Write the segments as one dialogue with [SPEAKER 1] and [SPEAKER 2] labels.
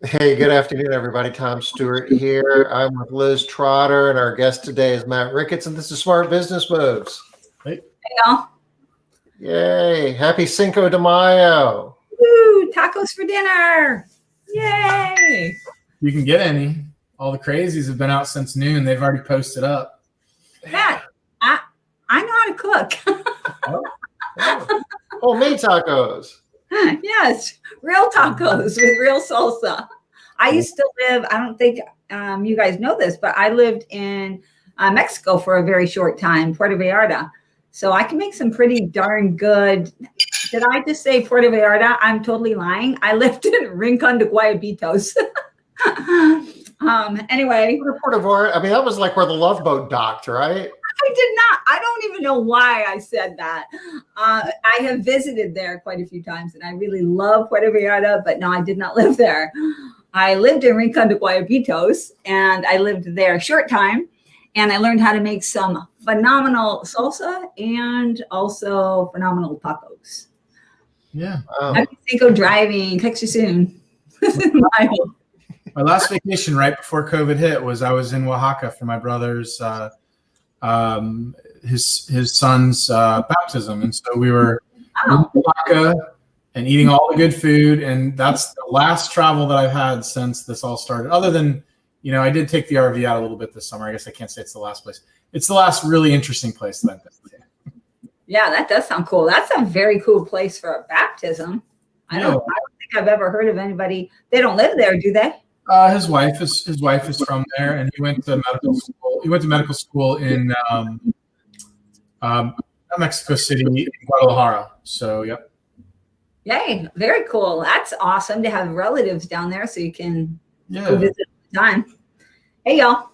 [SPEAKER 1] Hey, good afternoon, everybody. Tom Stewart here. I'm with Liz Trotter, and our guest today is Matt Ricketts, and this is Smart Business Moves.
[SPEAKER 2] Hey.
[SPEAKER 3] Hey, y'all.
[SPEAKER 1] Yay. Happy Cinco de Mayo.
[SPEAKER 3] Woo, tacos for dinner. Yay.
[SPEAKER 2] You can get any. All the crazies have been out since noon. They've already posted up.
[SPEAKER 3] Matt, I know how to cook.
[SPEAKER 1] Homemade tacos.
[SPEAKER 3] Yes, real tacos with real salsa. I used to live, I don't think you guys know this, but I lived in Mexico for a very short time, Puerto Vallarta. So I can make some pretty darn good. Did I just say Puerto Vallarta? I'm totally lying. I lived in Rincon de Guayabitos. Anyway.
[SPEAKER 1] Puerto Vallarta. I mean, that was like where the Love Boat docked, right?
[SPEAKER 3] I did not. I don't even know why I said that. I have visited there quite a few times, and I really love Puerto Vallarta, but no, I did not live there. I lived in Rincon de Guayabitos, and I lived there a short time, and I learned how to make some phenomenal salsa and also phenomenal tacos.
[SPEAKER 2] Yeah.
[SPEAKER 3] Happy Cinco driving. Catch you soon.
[SPEAKER 2] My last vacation right before COVID hit was I was in Oaxaca for my brother's his son's baptism, and so we were in Oaxaca and eating all the good food, and that's the last travel that I've had since this all started. Other than, I did take the RV out a little bit this summer. I guess I can't say it's the last place. It's the last really interesting place that I've been to.
[SPEAKER 3] Yeah, that does sound cool. That's a very cool place for a baptism. I don't think I've ever heard of anybody. They don't live there, do they?
[SPEAKER 2] His wife is from there, and he went to medical school. He went to medical school in Mexico City, in Guadalajara. So, yep.
[SPEAKER 3] Yay! Very cool. That's awesome to have relatives down there, so you can go visit all the time. Hey, y'all.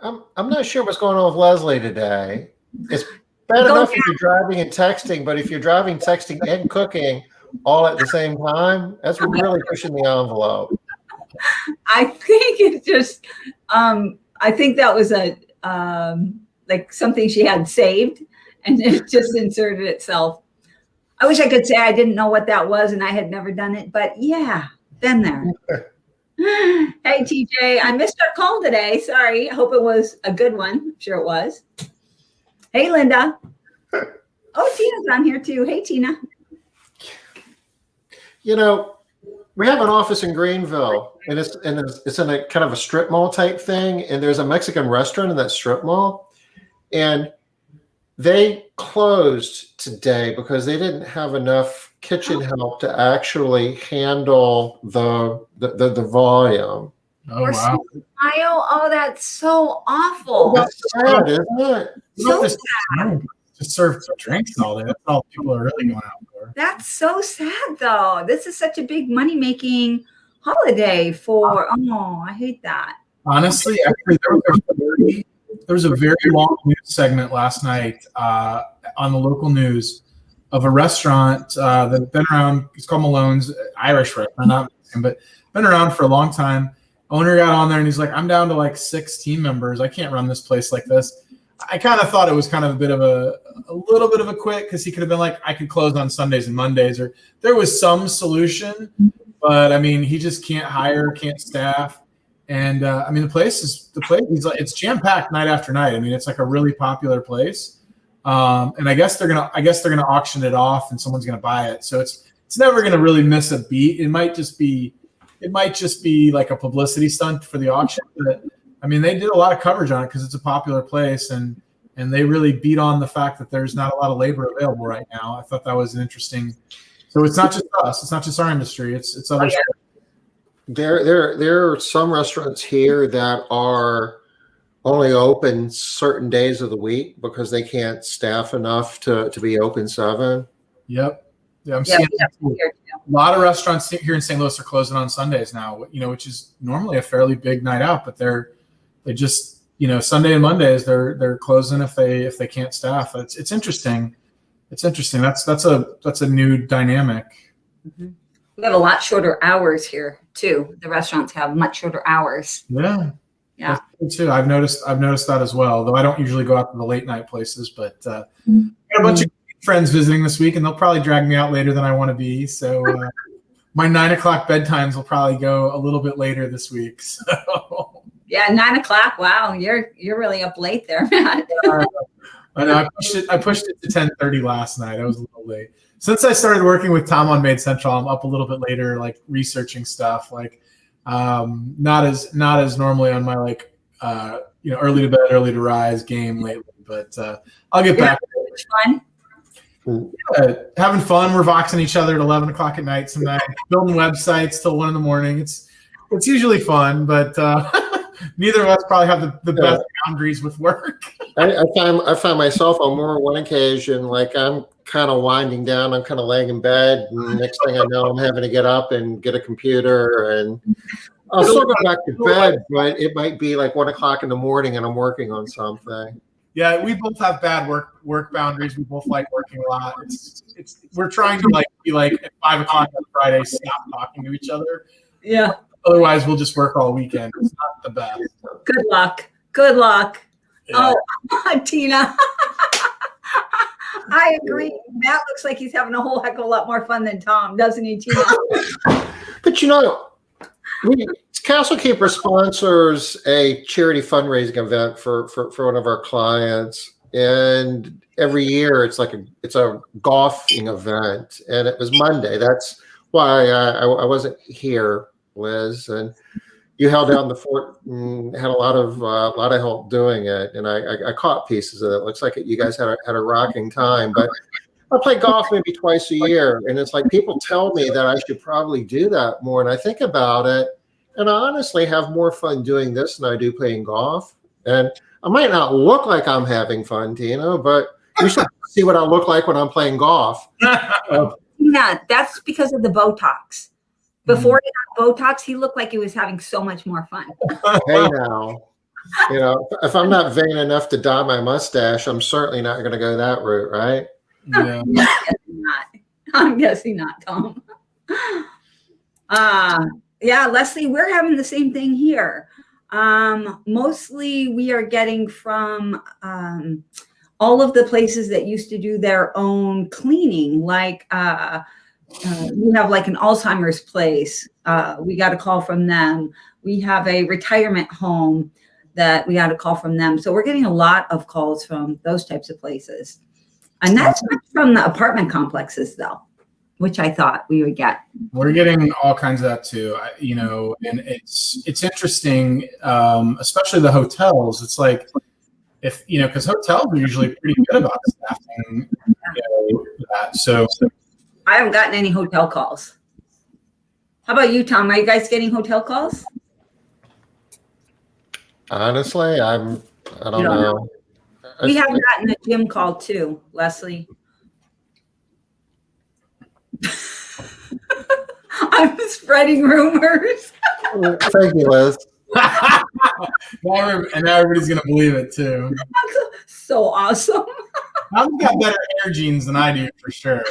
[SPEAKER 1] I'm not sure what's going on with Leslie today. It's bad enough if you're driving and texting, but if you're driving, texting, and cooking all at the same time, that's really pushing the envelope.
[SPEAKER 3] I think it's just, I think that was a like something she had saved, and it just inserted itself. I wish I could say I didn't know what that was and I had never done it, but yeah, been there. Hey, TJ, I missed our call today. Sorry. I hope it was a good one. I'm sure it was. Hey, Linda. Oh, Tina's on here too. Hey, Tina.
[SPEAKER 1] We have an office in Greenville, and it's in a kind of a strip mall type thing, and there's a Mexican restaurant in that strip mall, and they closed today because they didn't have enough kitchen help to actually handle the volume.
[SPEAKER 2] Oh, wow.
[SPEAKER 3] Oh, that's so awful.
[SPEAKER 1] That's sad, isn't it?
[SPEAKER 3] So sad.
[SPEAKER 2] To serve drinks and all that. That's all people are really going out for.
[SPEAKER 3] That's so sad, though. This is such a big money-making holiday for. Oh, I hate that.
[SPEAKER 2] Honestly, actually, there was a very long news segment last night on the local news of a restaurant that's been around. It's called Malone's, Irish restaurant, not Mexican, but been around for a long time. Owner got on there and he's like, "I'm down to like 6 team members. I can't run this place like this." I kind of thought it was kind of a little bit of a quit, because he could have been like, I could close on Sundays and Mondays, or there was some solution, but I mean, he just can't hire, can't staff. And I mean, the place, he's like, it's jam packed night after night. I mean, it's like a really popular place. And I guess they're going to auction it off and someone's going to buy it. So it's never going to really miss a beat. It might just be like a publicity stunt for the auction, but I mean, they did a lot of coverage on it because it's a popular place, and they really beat on the fact that there's not a lot of labor available right now. I thought that was an interesting. So it's not just us. It's not just our industry. It's other.
[SPEAKER 1] There are some restaurants here that are only open certain days of the week because they can't staff enough to be open 7.
[SPEAKER 2] Yep. Yeah, I'm seeing a lot of restaurants here in St. Louis are closing on Sundays now, which is normally a fairly big night out, but they just, Sunday and Mondays they're closing if they can't staff. It's interesting. It's interesting. That's a new dynamic.
[SPEAKER 3] Mm-hmm. We have a lot shorter hours here too. The restaurants have much shorter hours.
[SPEAKER 2] Yeah.
[SPEAKER 3] Yeah.
[SPEAKER 2] That's too. I've noticed that as well. Though I don't usually go out to the late night places, but I got a bunch of friends visiting this week, and they'll probably drag me out later than I want to be. So my 9 o'clock bedtimes will probably go a little bit later this week. So.
[SPEAKER 3] Yeah, 9 o'clock. Wow, you're really up late there, Matt.
[SPEAKER 2] I know. I pushed it to 10:30 last night. I was a little late. Since I started working with Tom on Made Central, I'm up a little bit later, like researching stuff. Like, not as normally on my early to bed, early to rise game lately. But I'll get back.
[SPEAKER 3] It's fun.
[SPEAKER 2] Having fun. We're voxing each other at 11 o'clock at night some nights, building websites till 1 a.m. It's usually fun, but neither of us probably have the best boundaries with work.
[SPEAKER 1] I find myself on more one occasion, like I'm kind of winding down, I'm kind of laying in bed, and next thing I know, I'm having to get up and get a computer, and I'll still go back to bed, but it might be like 1 o'clock in the morning, and I'm working on something.
[SPEAKER 2] Yeah, we both have bad work boundaries. We both like working a lot. We're trying to be like at 5 o'clock on Friday, stop talking to each other.
[SPEAKER 3] Yeah.
[SPEAKER 2] Otherwise, we'll just work all weekend. It's not the best.
[SPEAKER 3] Good luck. Good luck.
[SPEAKER 2] Yeah.
[SPEAKER 3] Oh, Tina. I agree. Matt looks like he's having a whole heck of a lot more fun than Tom, doesn't he, Tina?
[SPEAKER 1] But Castle Keeper sponsors a charity fundraising event for one of our clients, and every year it's a golfing event, and it was Monday. That's why I wasn't here, Liz, and you held down the fort and had a lot of help doing it, and I caught pieces of it. It looks like you guys had a rocking time, but I play golf maybe twice a year, and it's like people tell me that I should probably do that more, and I think about it, and I honestly have more fun doing this than I do playing golf. And I might not look like I'm having fun, Tina, but you should see what I look like when I'm playing golf.
[SPEAKER 3] Yeah, that's because of the Botox. Before he got Botox, he looked like he was having so much more fun.
[SPEAKER 1] Hey now, if I'm not vain enough to dye my mustache, I'm certainly not going to go that route, right?
[SPEAKER 2] Yeah.
[SPEAKER 3] I'm guessing not, Tom. Yeah, Leslie, we're having the same thing here. Mostly we are getting from all of the places that used to do their own cleaning, like we have like an Alzheimer's place. We got a call from them. We have a retirement home that we got a call from them. So we're getting a lot of calls from those types of places. And that's not from the apartment complexes, though, which I thought we would get.
[SPEAKER 2] We're getting all kinds of that too, and it's interesting, especially the hotels. It's like because hotels are usually pretty good about staffing that. So
[SPEAKER 3] I haven't gotten any hotel calls. How about you, Tom? Are you guys getting hotel calls?
[SPEAKER 1] Honestly, I don't know.
[SPEAKER 3] We have gotten a gym call too, Leslie. I'm spreading rumors.
[SPEAKER 1] Thank you, Liz.
[SPEAKER 2] Now everybody's gonna believe it too.
[SPEAKER 3] So awesome.
[SPEAKER 2] I've got better hair genes than I do for sure.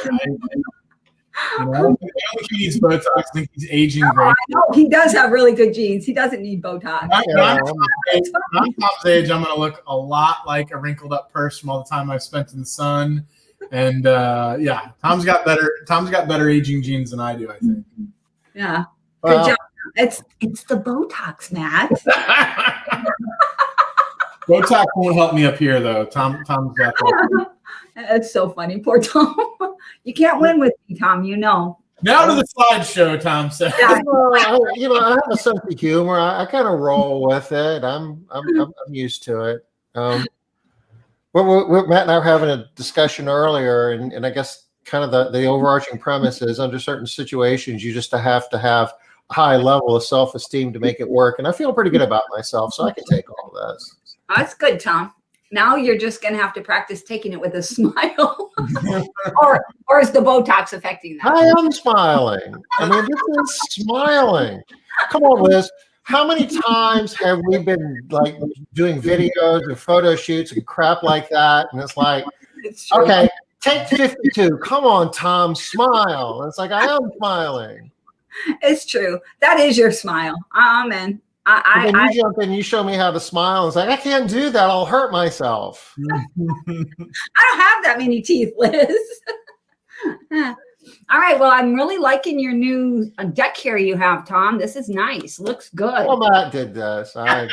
[SPEAKER 2] I don't think he needs Botox. I think he's aging great.
[SPEAKER 3] I know he does have really good genes. He doesn't need Botox.
[SPEAKER 2] I'm Tom's age. I'm gonna look a lot like a wrinkled up purse from all the time I've spent in the sun. And Tom's got better aging genes than I do, I think.
[SPEAKER 3] Yeah. Good job. It's the Botox, Matt.
[SPEAKER 2] Botox won't help me up here though. Tom's got that.
[SPEAKER 3] That's so funny. Poor Tom. You can't win with me, Tom,
[SPEAKER 2] Now to the slideshow, Tom said.
[SPEAKER 1] Yeah. I have a sense of humor. I kind of roll with it. I'm used to it. Matt and I were having a discussion earlier, and I guess kind of the overarching premise is under certain situations, you just have to have a high level of self-esteem to make it work. And I feel pretty good about myself, so I can take all this.
[SPEAKER 3] Oh, that's good, Tom. Now you're just going to have to practice taking it with a smile. or is the Botox affecting that?
[SPEAKER 1] I am smiling. I mean, this is smiling. Come on, Liz. How many times have we been like doing videos and photo shoots and crap like that? And it's like, okay, take 52. Come on, Tom, smile. And it's like, I am smiling.
[SPEAKER 3] It's true. That is your smile. Amen.
[SPEAKER 1] And then you jump in, you show me how to smile. It's like, I can't do that. I'll hurt myself.
[SPEAKER 3] I don't have that many teeth, Liz. All right. Well, I'm really liking your new deck here you have, Tom. This is nice. Looks good.
[SPEAKER 1] Well, Matt did this.
[SPEAKER 3] I was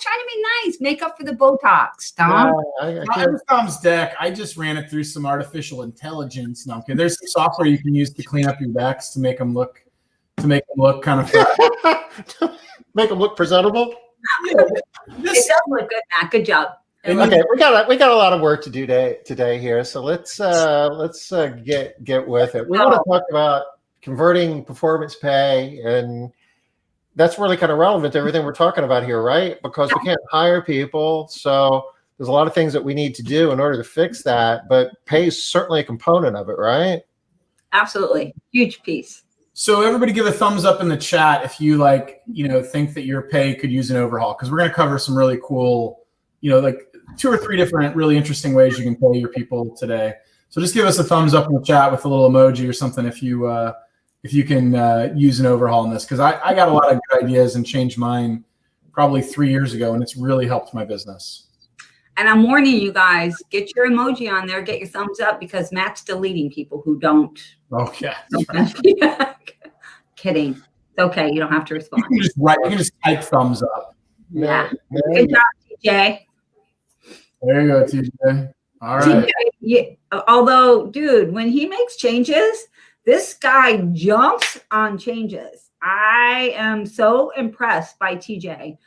[SPEAKER 3] trying to be nice. Make up for the Botox, Tom.
[SPEAKER 1] I
[SPEAKER 2] That was Tom's deck. I just ran it through some artificial intelligence. No, okay. There's some software you can use to clean up your decks to make them look kind of fresh.
[SPEAKER 1] Make them look presentable.
[SPEAKER 3] It does look good, Matt. Good job.
[SPEAKER 1] Okay, we got a lot of work to do today here, so let's get with it. We want to talk about converting performance pay, and that's really kind of relevant to everything we're talking about here, right? Because we can't hire people, so there's a lot of things that we need to do in order to fix that. But pay is certainly a component of it, right?
[SPEAKER 3] Absolutely, huge piece.
[SPEAKER 2] So everybody give a thumbs up in the chat if you think that your pay could use an overhaul, because we're going to cover some really cool, like 2 or 3 different really interesting ways you can pay your people today. So just give us a thumbs up in the chat with a little emoji or something if you can use an overhaul in this, because I got a lot of good ideas and changed mine probably 3 years ago, and it's really helped my business.
[SPEAKER 3] And I'm warning you guys, get your emoji on there, get your thumbs up, because Matt's deleting people who don't.
[SPEAKER 2] Okay.
[SPEAKER 3] Kidding. It's okay. You don't have to respond.
[SPEAKER 2] You can just type thumbs up.
[SPEAKER 3] Yeah. Good job, TJ.
[SPEAKER 2] There you go, TJ. All right.
[SPEAKER 3] TJ, although, dude, when he makes changes, this guy jumps on changes. I am so impressed by TJ.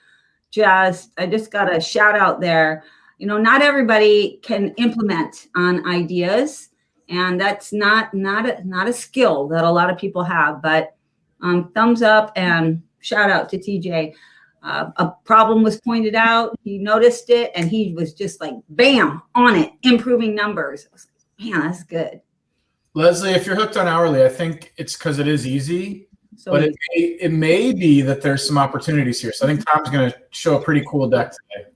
[SPEAKER 3] I just got a shout out there. Not everybody can implement on ideas, and that's not a skill that a lot of people have. But thumbs up and shout out to TJ. A problem was pointed out. He noticed it, and he was just like, bam, on it, improving numbers. I was like, man, that's good.
[SPEAKER 2] Leslie, if you're hooked on hourly, I think it's because it is easy, but it may be that there's some opportunities here. So I think Tom's going to show a pretty cool deck today.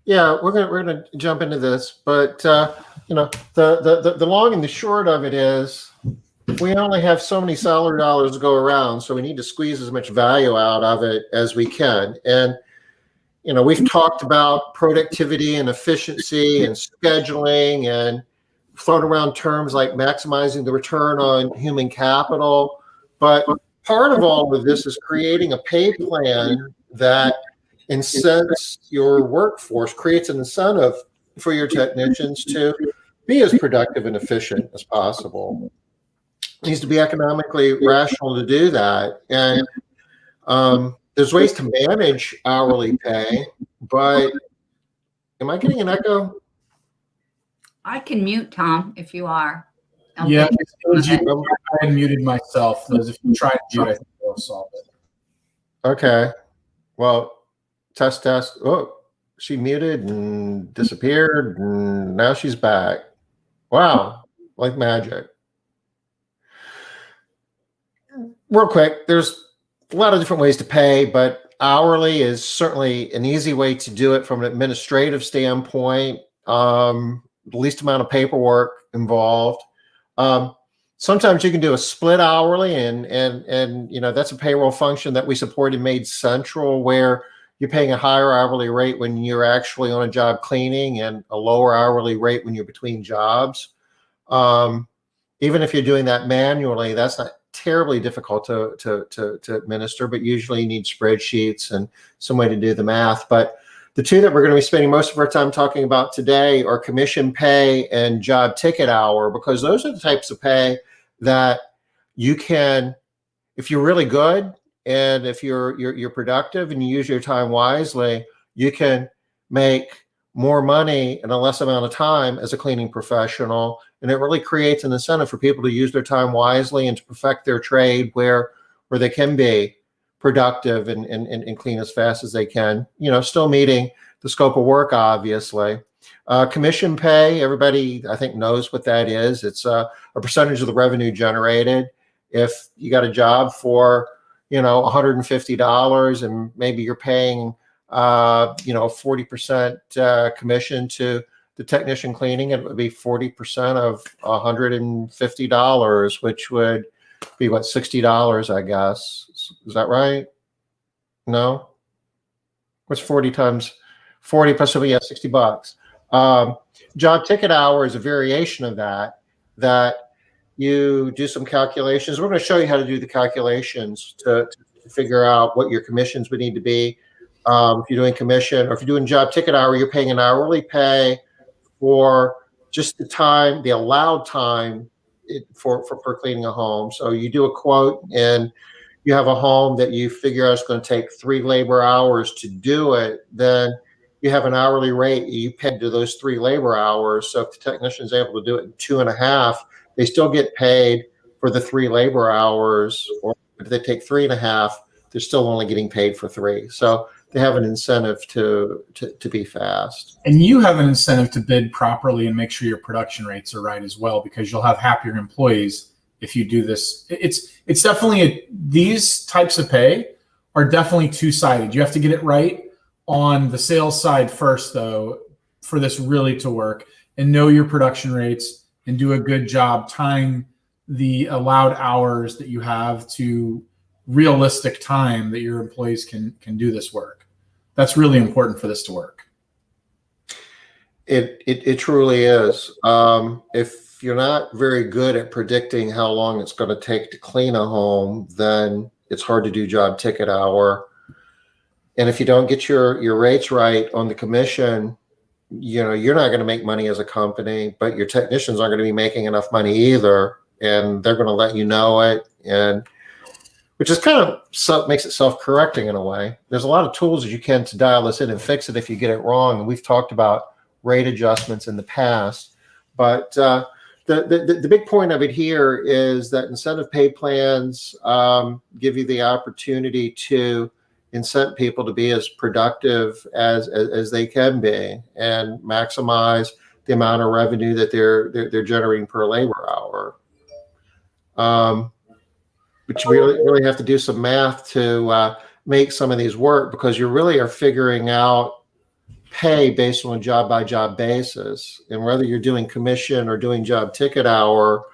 [SPEAKER 1] Yeah, we're gonna jump into this, but the long and the short of it is we only have so many salary dollars to go around, so we need to squeeze as much value out of it as we can. And we've talked about productivity and efficiency and scheduling and thrown around terms like maximizing the return on human capital. But part of all of this is creating a pay plan that incents your workforce, creates an incentive for your technicians to be as productive and efficient as possible. It needs to be economically rational to do that. And there's ways to manage hourly pay, but am I getting an echo?
[SPEAKER 3] I can mute Tom if you are.
[SPEAKER 2] Yeah, I muted myself. If you try to mute, I think we'll solve it.
[SPEAKER 1] Okay. Well, test. Oh, she muted and disappeared, and now she's back. Wow, like magic. Real quick, there's a lot of different ways to pay, but hourly is certainly an easy way to do it from an administrative standpoint. The least amount of paperwork involved. Sometimes you can do a split hourly, and that's a payroll function that we support in Made Central, where you're paying a higher hourly rate when you're actually on a job cleaning and a lower hourly rate when you're between jobs. Even if you're doing that manually, that's not terribly difficult to administer, but usually you need spreadsheets and some way to do the math. But the two that we're going to be spending most of our time talking about today are commission pay and job ticket hour, because those are the types of pay that you can, if you're really good and if you're productive and you use your time wisely, you can make more money in a less amount of time as a cleaning professional. And it really creates an incentive for people to use their time wisely and to perfect their trade where they can be productive and clean as fast as they can, still meeting the scope of work, obviously. Commission pay, everybody I think knows what that is. It's a percentage of the revenue generated. If you got a job for, $150 and maybe you're paying, 40% commission to the technician cleaning, it would be 40% of $150, which would be what, $60, I guess. Is that right? No? What's 40 times 40 plus, so yeah, $60. Job ticket hour is a variation of that you do some calculations. We're going to show you how to do the calculations to figure out what your commissions would need to be. If you're doing commission or if you're doing job ticket hour, you're paying an hourly pay for just the time, the allowed time for cleaning a home. So you do a quote and you have a home that you figure out it's going to take 3 labor hours to do it, then you have an hourly rate you pay to those 3 labor hours. So if the technician is able to do it in 2.5, they still get paid for the 3 labor hours. Or if they take 3.5, they're still only getting paid for 3. So they have an incentive to be fast.
[SPEAKER 2] And you have an incentive to bid properly and make sure your production rates are right as well, because you'll have happier employees if you do this. It's definitely these types of pay are definitely two-sided. You have to get it right on the sales side first, though, for this really to work, and know your production rates and do a good job tying the allowed hours that you have to realistic time that your employees can do this work. That's really important for this to work.
[SPEAKER 1] It truly is. If you're not very good at predicting how long it's going to take to clean a home, then it's hard to do job ticket hour. And if you don't get your rates right on the commission, you're not going to make money as a company, but your technicians aren't going to be making enough money either. And they're going to let you know it. And which is kind of makes it self-correcting in a way. There's a lot of tools that you can to dial this in and fix it if you get it wrong. And we've talked about rate adjustments in the past, but the big point of it here is that incentive pay plans give you the opportunity to incent people to be as productive as they can be and maximize the amount of revenue that they're generating per labor hour. But you really have to do some math to make some of these work, because you really are figuring out pay based on a job by job basis. And whether you're doing commission or doing job ticket hour,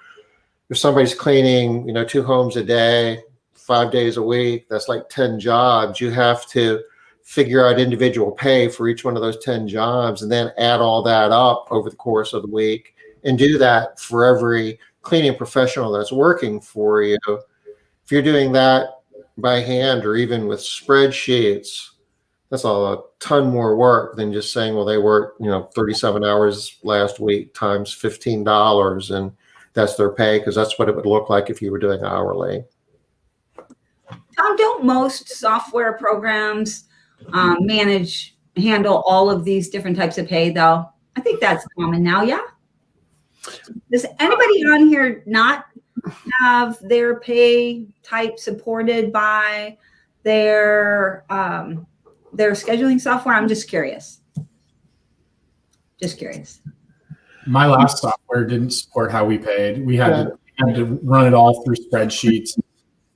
[SPEAKER 1] if somebody's cleaning 2 homes a day, 5 days a week, that's like 10 jobs. You have to figure out individual pay for each one of those 10 jobs and then add all that up over the course of the week and do that for every cleaning professional that's working for you. If you're doing that by hand or even with spreadsheets, that's a ton more work than just saying, well, they worked 37 hours last week times $15, and that's their pay, because that's what it would look like if you were doing hourly.
[SPEAKER 3] Tom, don't most software programs handle all of these different types of pay, though? I think that's common now, yeah? Does anybody on here not have their pay type supported by their scheduling software? I'm just curious.
[SPEAKER 2] My last software didn't support how we paid. We had to run it all through spreadsheets.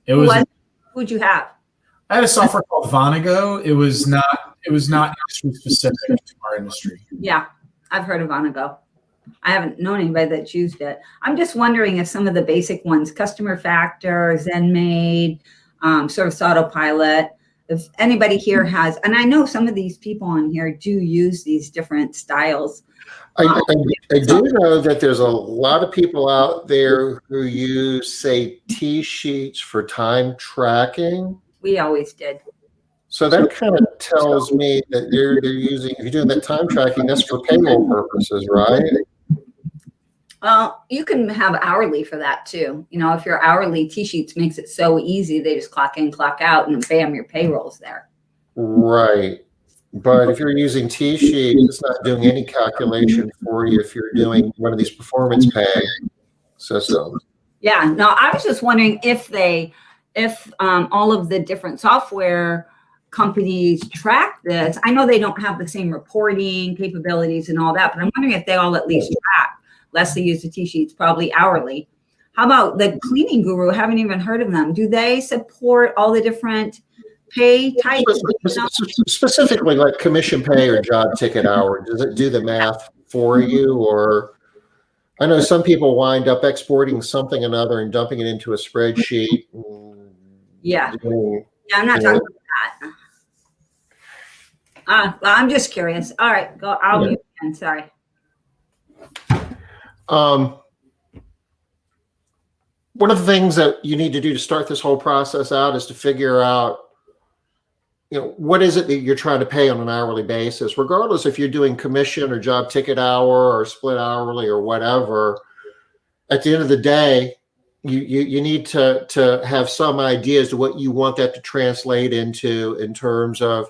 [SPEAKER 2] It was.
[SPEAKER 3] Who'd you have?
[SPEAKER 2] I had a software called Vonago. It was not industry specific to our industry.
[SPEAKER 3] Yeah, I've heard of Vonago. I haven't known anybody that's used it. I'm just wondering if some of the basic ones, Customer Factor, ZenMaid, Service Autopilot, if anybody here has, and I know some of these people on here do use these different styles.
[SPEAKER 1] I do know that there's a lot of people out there who use, say, T-sheets for time tracking.
[SPEAKER 3] We always did.
[SPEAKER 1] So that kind of tells me that they're using, if you're doing that time tracking, that's for payroll purposes, right?
[SPEAKER 3] Well, you can have hourly for that too. If your hourly T-sheets makes it so easy, they just clock in, clock out, and bam, your payroll's there.
[SPEAKER 1] Right. But if you're using T-sheet, it's not doing any calculation for you if you're doing one of these performance pay systems.
[SPEAKER 3] Yeah, no, I was just wondering if all of the different software companies track this. I know they don't have the same reporting capabilities and all that, but I'm wondering if they all at least track. Leslie used the T-sheets, probably hourly. How about the Cleaning Guru? I haven't even heard of them. Do they support all the different pay types?
[SPEAKER 1] Specifically like commission pay or job ticket hour, does it do the math for you? Or I know some people wind up exporting something or another and dumping it into a spreadsheet.
[SPEAKER 3] Yeah, I'm not talking about that. Well, I'm just curious. All right, go. I'll mute again. Sorry.
[SPEAKER 1] one of the things that you need to do to start this whole process out is to figure out, what is it that you're trying to pay on an hourly basis, regardless if you're doing commission or job ticket hour or split hourly or whatever. At the end of the day, you need to have some idea as to what you want that to translate into in terms of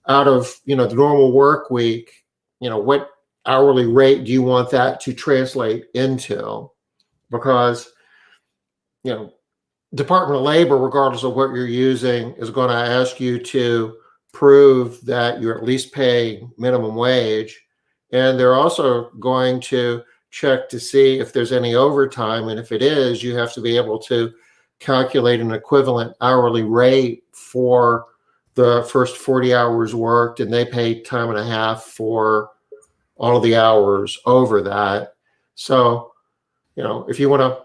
[SPEAKER 1] out of, the normal work week, what hourly rate do you want that to translate into? Because, Department of Labor, regardless of what you're using, is going to ask you to prove that you're at least paying minimum wage. And they're also going to check to see if there's any overtime. And if it is, you have to be able to calculate an equivalent hourly rate for the first 40 hours worked, and they pay time and a half for all of the hours over that. So, if you want to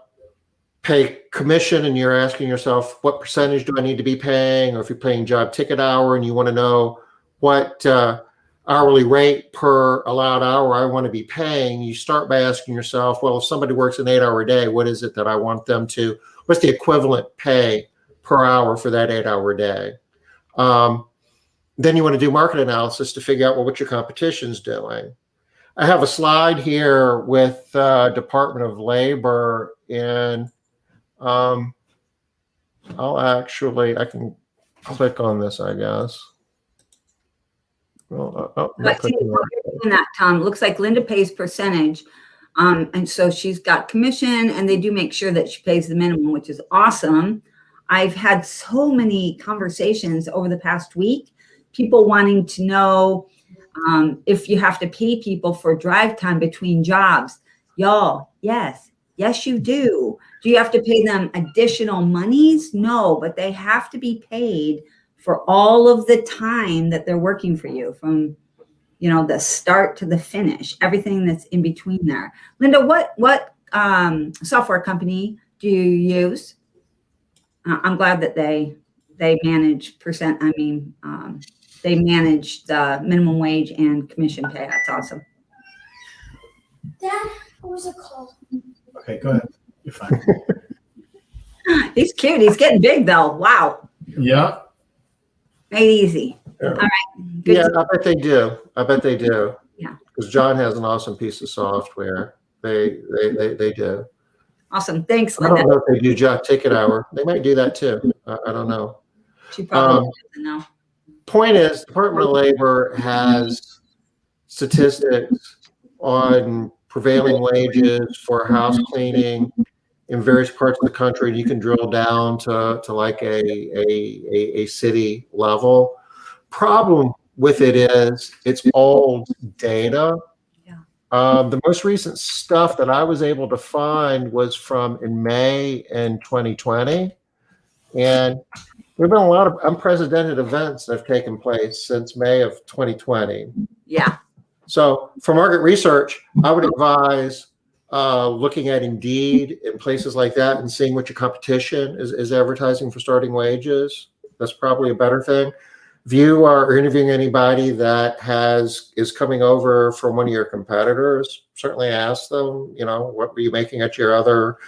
[SPEAKER 1] pay commission and you're asking yourself, what percentage do I need to be paying? Or if you're paying job ticket hour and you want to know what hourly rate per allowed hour I want to be paying, you start by asking yourself, well, if somebody works an 8-hour day, what is it that I want them to, what's the equivalent pay per hour for that 8-hour day? Then you want to do market analysis to figure out, well, what your competition's doing. I have a slide here with Department of Labor, and I can click on this, I guess. Well,
[SPEAKER 3] But see, in that, Tom, looks like Linda pays percentage. And so she's got commission, and they do make sure that she pays the minimum, which is awesome. I've had so many conversations over the past week, people wanting to know if you have to pay people for drive time between jobs. Y'all, yes, you do. Do you have to pay them additional monies? No, but they have to be paid for all of the time that they're working for you, from the start to the finish, everything that's in between there. Linda, what software company do you use? I'm glad that they manage they manage the minimum wage and commission pay. That's awesome.
[SPEAKER 4] Dad, what was it called?
[SPEAKER 2] Okay, go ahead. You're fine.
[SPEAKER 3] He's cute. He's getting big though. Wow.
[SPEAKER 2] Yeah.
[SPEAKER 3] Made easy.
[SPEAKER 1] Yeah.
[SPEAKER 3] All right. Good.
[SPEAKER 1] Yeah, I bet they do.
[SPEAKER 3] Yeah.
[SPEAKER 1] Because John has an awesome piece of software. They do.
[SPEAKER 3] Awesome. Thanks,
[SPEAKER 1] I
[SPEAKER 3] Linda.
[SPEAKER 1] don't know if they do job ticket hour. They might do that too. I don't know.
[SPEAKER 3] She probably doesn't know.
[SPEAKER 1] Point is, Department of Labor has statistics on prevailing wages for house cleaning in various parts of the country, and you can drill down to like a city level. Problem with it is it's old data.
[SPEAKER 3] Yeah.
[SPEAKER 1] The most recent stuff that I was able to find was from in May in 2020, and there have been a lot of unprecedented events that have taken place since May of 2020.
[SPEAKER 3] Yeah.
[SPEAKER 1] So for market research, I would advise looking at Indeed and places like that and seeing what your competition is advertising for starting wages. That's probably a better thing. If you are interviewing anybody that is coming over from one of your competitors, certainly ask them, what were you making at your other,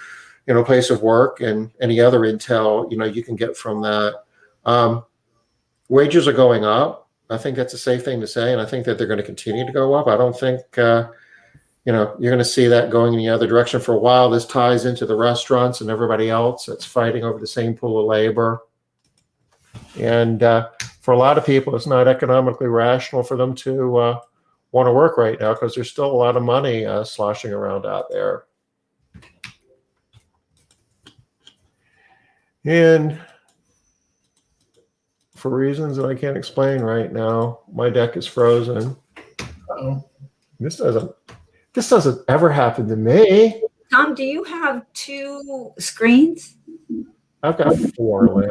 [SPEAKER 1] place of work, and any other intel, you can get from that. Wages are going up. I think that's a safe thing to say, and I think that they're going to continue to go up. I don't think, you're going to see that going in the other direction for a while. This ties into the restaurants and everybody else that's fighting over the same pool of labor. And for a lot of people, it's not economically rational for them to want to work right now because there's still a lot of money sloshing around out there. And for reasons that I can't explain right now, my deck is frozen.
[SPEAKER 2] Uh-oh.
[SPEAKER 1] This doesn't ever happen to me.
[SPEAKER 3] Tom, do you have 2 screens?
[SPEAKER 1] I've got 4, Liz.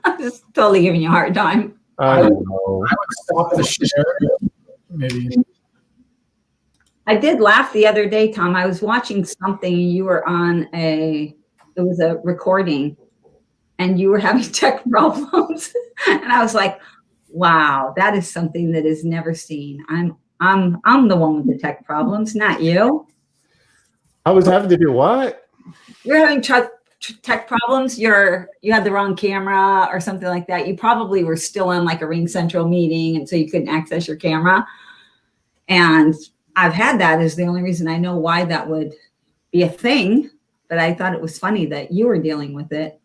[SPEAKER 3] I'm just totally giving you a hard time.
[SPEAKER 1] I don't know.
[SPEAKER 2] I would stop the share. Maybe.
[SPEAKER 3] I did laugh the other day, Tom. I was watching something, and you were on it was a recording, and you were having tech problems. And I was like, wow, that is something that is never seen. I'm the one with the tech problems, not you.
[SPEAKER 1] I was having to do what?
[SPEAKER 3] You're having tech problems, you had the wrong camera or something like that. You probably were still in like a Ring Central meeting, and so you couldn't access your camera. And I've had that. Is the only reason I know why that would be a thing. But I thought it was funny that you were dealing with it.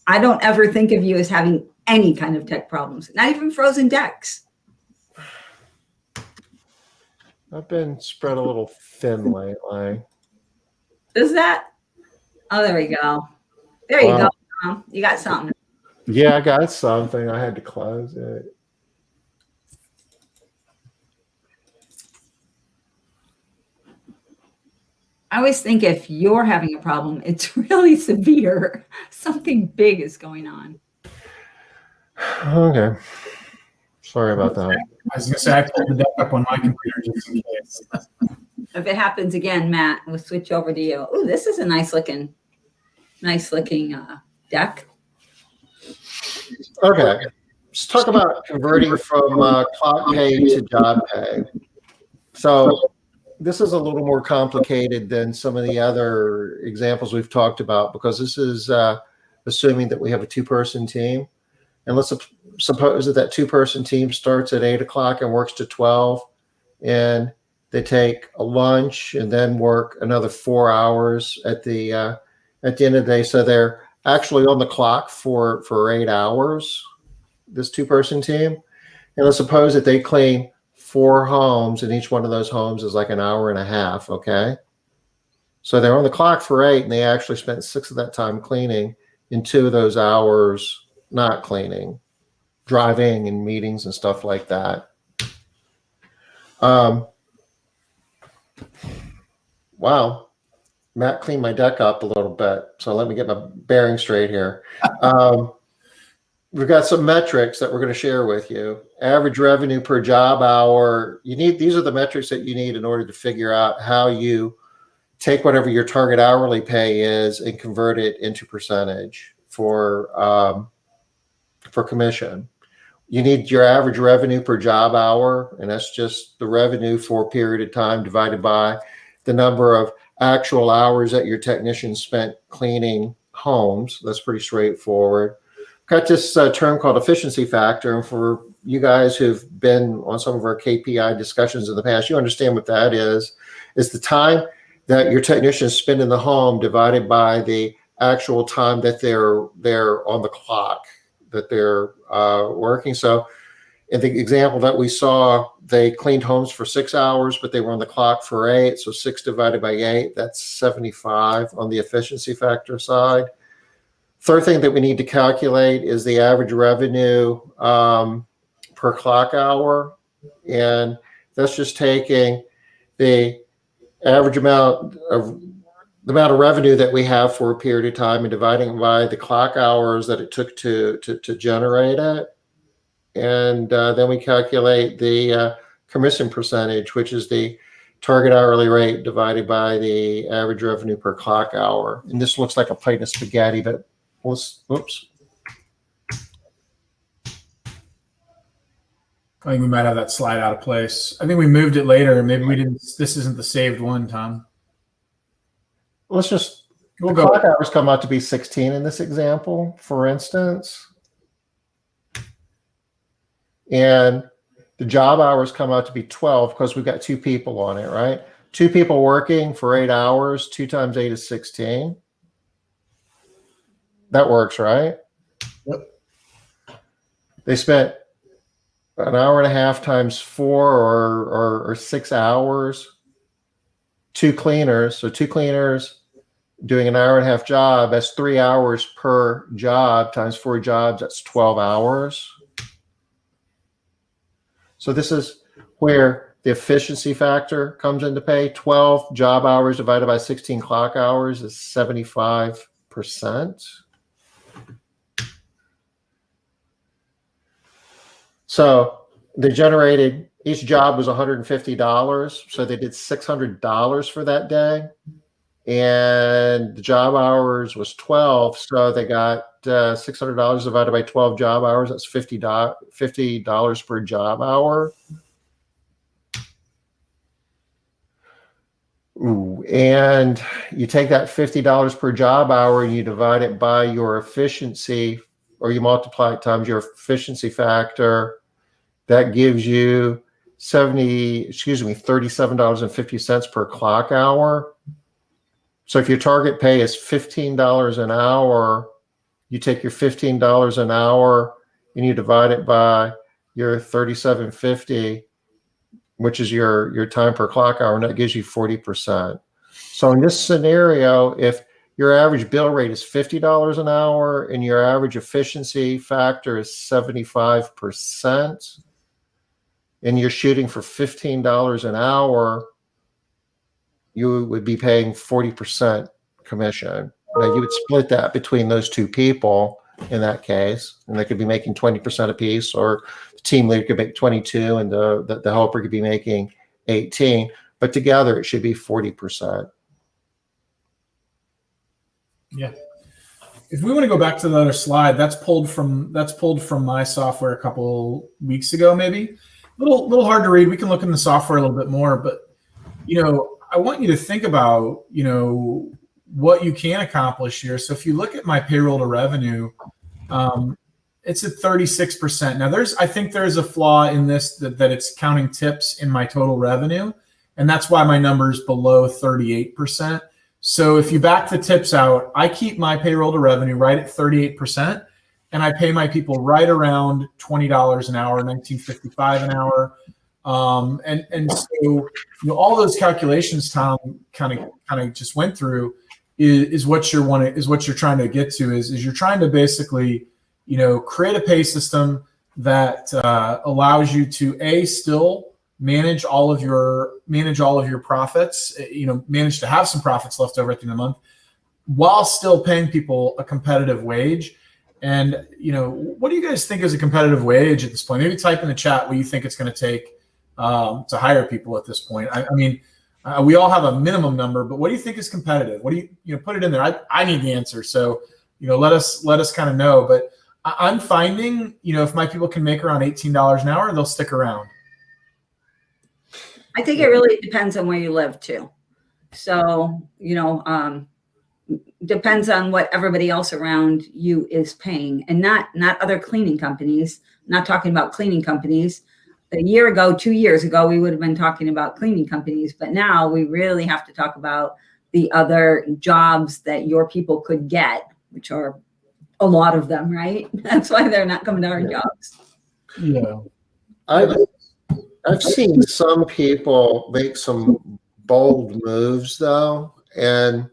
[SPEAKER 3] I don't ever think of you as having any kind of tech problems, not even frozen decks.
[SPEAKER 1] I've been spread a little thin lately.
[SPEAKER 3] Is that? Oh, there we go. There you go. You got something.
[SPEAKER 1] Yeah, I got something. I had to close it.
[SPEAKER 3] I always think if you're having a problem, it's really severe. Something big is going on.
[SPEAKER 1] Okay. Sorry about that.
[SPEAKER 2] I was going to say, I pulled the deck up on my computer just in case.
[SPEAKER 3] If it happens again, Matt, we'll switch over to you. Oh, this is a nice looking deck.
[SPEAKER 1] Okay. Let's talk about converting from clock pay to job pay. So this is a little more complicated than some of the other examples we've talked about, because this is assuming that we have a two-person team. And let's suppose that two-person team starts at 8 o'clock and works to 12, and they take a lunch and then work another 4 hours at the end of the day. So they're actually on the clock for 8 hours, this two-person team. And let's suppose that they clean 4 homes, and each one of those homes is like an hour and a half. Okay. So they're on the clock for 8, and they actually spent 6 of that time cleaning, and 2 of those hours not cleaning, driving and meetings and stuff like that. Wow. Matt cleaned my deck up a little bit. So let me get my bearing straight here. We've got some metrics that we're going to share with you. Average revenue per job hour. These are the metrics that you need in order to figure out how you take whatever your target hourly pay is and convert it into percentage for commission. You need your average revenue per job hour, and that's just the revenue for a period of time divided by the number of actual hours that your technician spent cleaning homes. That's pretty straightforward. Got this term called efficiency factor, and for you guys who've been on some of our KPI discussions in the past, you understand what that is. It's the time that your technicians spend in the home divided by the actual time that they're on the clock, that they're working. So in the example that we saw, they cleaned homes for 6 hours, but they were on the clock for 8. So 6 divided by 8, that's 75 on the efficiency factor side. Third thing that we need to calculate is the average revenue per clock hour. And that's just taking the average amount of revenue that we have for a period of time and dividing by the clock hours that it took to generate it. And then we calculate the commission percentage, which is the target hourly rate divided by the average revenue per clock hour. And this looks like a plate of spaghetti, but oops.
[SPEAKER 2] I think we might have that slide out of place. I think we moved it later. Maybe we didn't. This isn't the saved one, Tom.
[SPEAKER 1] Let's just, clock hours come out to be 16 in this example, for instance. And the job hours come out to be 12 because we've got 2 people on it, right? 2 people working for 8 hours, 2 times 8 is 16. That works, right?
[SPEAKER 2] Yep.
[SPEAKER 1] They spent an hour and a half times 4 or 6 hours. 2 cleaners. So 2 cleaners doing an hour and a half job. That's 3 hours per job times 4 jobs. That's 12 hours. So this is where the efficiency factor comes into play. 12 job hours divided by 16 clock hours is 75%. So they generated, each job was $150. So they did $600 for that day. And the job hours was 12. So they got $600 divided by 12 job hours. That's $50 per job hour. Ooh, and you take that $50 per job hour and you divide it by your efficiency, or you multiply it times your efficiency factor. That gives you $37.50 per clock hour. So if your target pay is $15 an hour, you take your $15 an hour and you divide it by your $37.50, which is your time per clock hour, and that gives you 40%. So in this scenario, if your average bill rate is $50 an hour and your average efficiency factor is 75%, and you're shooting for $15 an hour, you would be paying 40% commission. Now you would split that between those two people in that case, and they could be making 20% apiece, or the team leader could make 22 and the helper could be making 18, but together it should be 40%.
[SPEAKER 2] Yeah. If we want to go back to the other slide, that's pulled from my software a couple weeks ago, maybe. Little hard to read. We can look in the software a little bit more, but I want you to think about what you can accomplish here. So if you look at my payroll to revenue, it's at 36%. Now I think there's a flaw in this that it's counting tips in my total revenue, and that's why my number is below 38%. So if you back the tips out, I keep my payroll to revenue right at 38%, and I pay my people right around $20 an hour, $19.55 an hour. And so all those calculations Tom kind of just went through is what you're trying to get to is you're trying to basically create a pay system that allows you to still manage all of your profits, manage to have some profits left over at the end of the month, while still paying people a competitive wage. And what do you guys think is a competitive wage at this point? Maybe type in the chat what you think it's going to take to hire people at this point. I mean, we all have a minimum number, but what do you think is competitive? What do you put it in there? I need the answer. So, let us kind of know, but I'm finding, if my people can make around $18 an hour, they'll stick around.
[SPEAKER 3] I think it really depends on where you live too. So, depends on what everybody else around you is paying, and not other cleaning companies. I'm not talking about cleaning companies. A year ago, 2 years ago, we would have been talking about cleaning companies, but now we really have to talk about the other jobs that your people could get, which are a lot of them, right? That's why they're not coming to our jobs.
[SPEAKER 2] Yeah.
[SPEAKER 1] I've seen some people make some bold moves though, and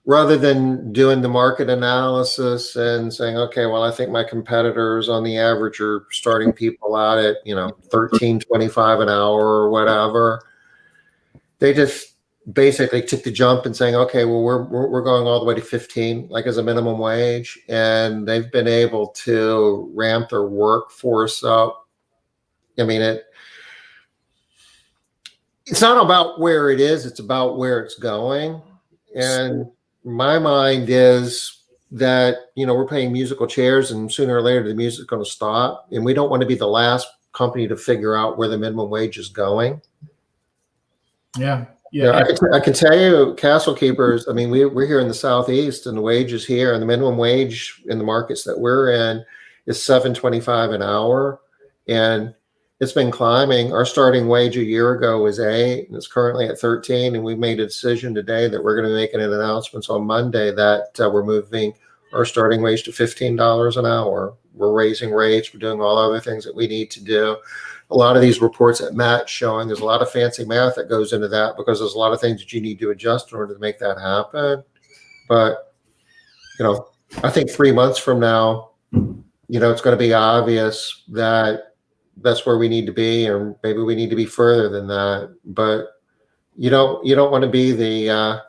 [SPEAKER 1] rather than doing the market analysis and saying, okay, well, I think my competitors on the average are starting people out at, $13.25 an hour or whatever, they just basically took the jump and saying, okay, well, we're going all the way to 15, like as a minimum wage. And they've been able to ramp their workforce up. I mean, it's not about where it is, it's about where it's going. And my mind is that, we're paying musical chairs, and sooner or later the music is going to stop. And we don't want to be the last company to figure out where the minimum wage is going.
[SPEAKER 2] Yeah.
[SPEAKER 1] I can tell you, Castle Keepers, I mean, we're here in the Southeast, and the wages here, and the minimum wage in the markets that we're in is $7.25 an hour. And it's been climbing. Our starting wage a year ago was $8, and it's currently at 13. And we made a decision today that we're going to be making an announcement on Monday that we're moving our starting wage to $15 an hour. We're raising rates. We're doing all other things that we need to do. A lot of these reports that Matt's showing, there's a lot of fancy math that goes into that, because there's a lot of things that you need to adjust in order to make that happen. But, I think 3 months from now, it's going to be obvious that that's where we need to be, or maybe we need to be further than that. But you don't want to be the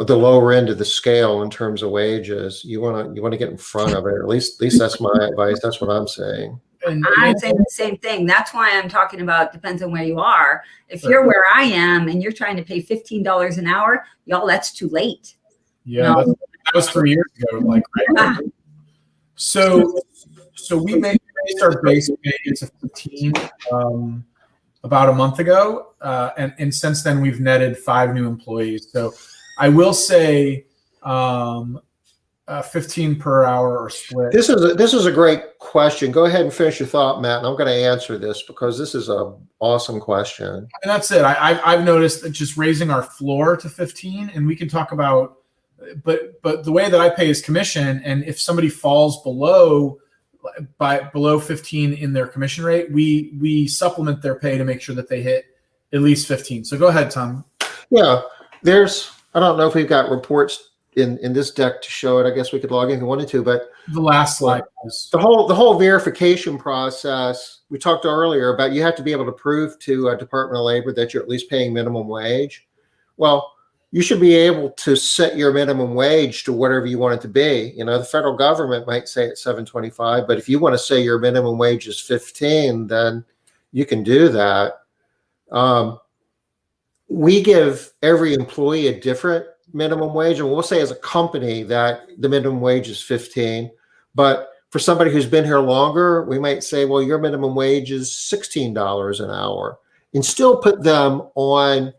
[SPEAKER 1] lower end of the scale in terms of wages. You want to get in front of it. At least that's my advice. That's what I'm saying.
[SPEAKER 3] I'm saying the same thing. That's why I'm talking about depends on where you are. If you're where I am and you're trying to pay $15 an hour, y'all, that's too late.
[SPEAKER 2] Yeah, that was 3 years ago. Like, right? So we raised our base pay to 15. about a month ago, and since then we've netted 5 new employees. So I will say 15 per hour or split.
[SPEAKER 1] This is a great question. Go ahead and finish your thought, Matt, and I'm going to answer this because this is an awesome question.
[SPEAKER 2] And that's it. I've noticed that just raising our floor to 15, and we can talk about, but the way that I pay is commission, and if somebody falls below 15 in their commission rate, we supplement their pay to make sure that they hit at least 15. So go ahead, Tom.
[SPEAKER 1] Yeah, I don't know if we've got reports in this deck to show it. I guess we could log in if we wanted to, but
[SPEAKER 2] the last slide was
[SPEAKER 1] the whole verification process. We talked earlier about you have to be able to prove to a Department of Labor that you're at least paying minimum wage. Well, you should be able to set your minimum wage to whatever you want it to be. You know, the federal government might say it's $7.25, but if you want to say your minimum wage is 15, then you can do that. We give every employee a different minimum wage, and we'll say as a company that the minimum wage is 15. But for somebody who's been here longer, we might say, well, your minimum wage is $16 an hour, and still put them on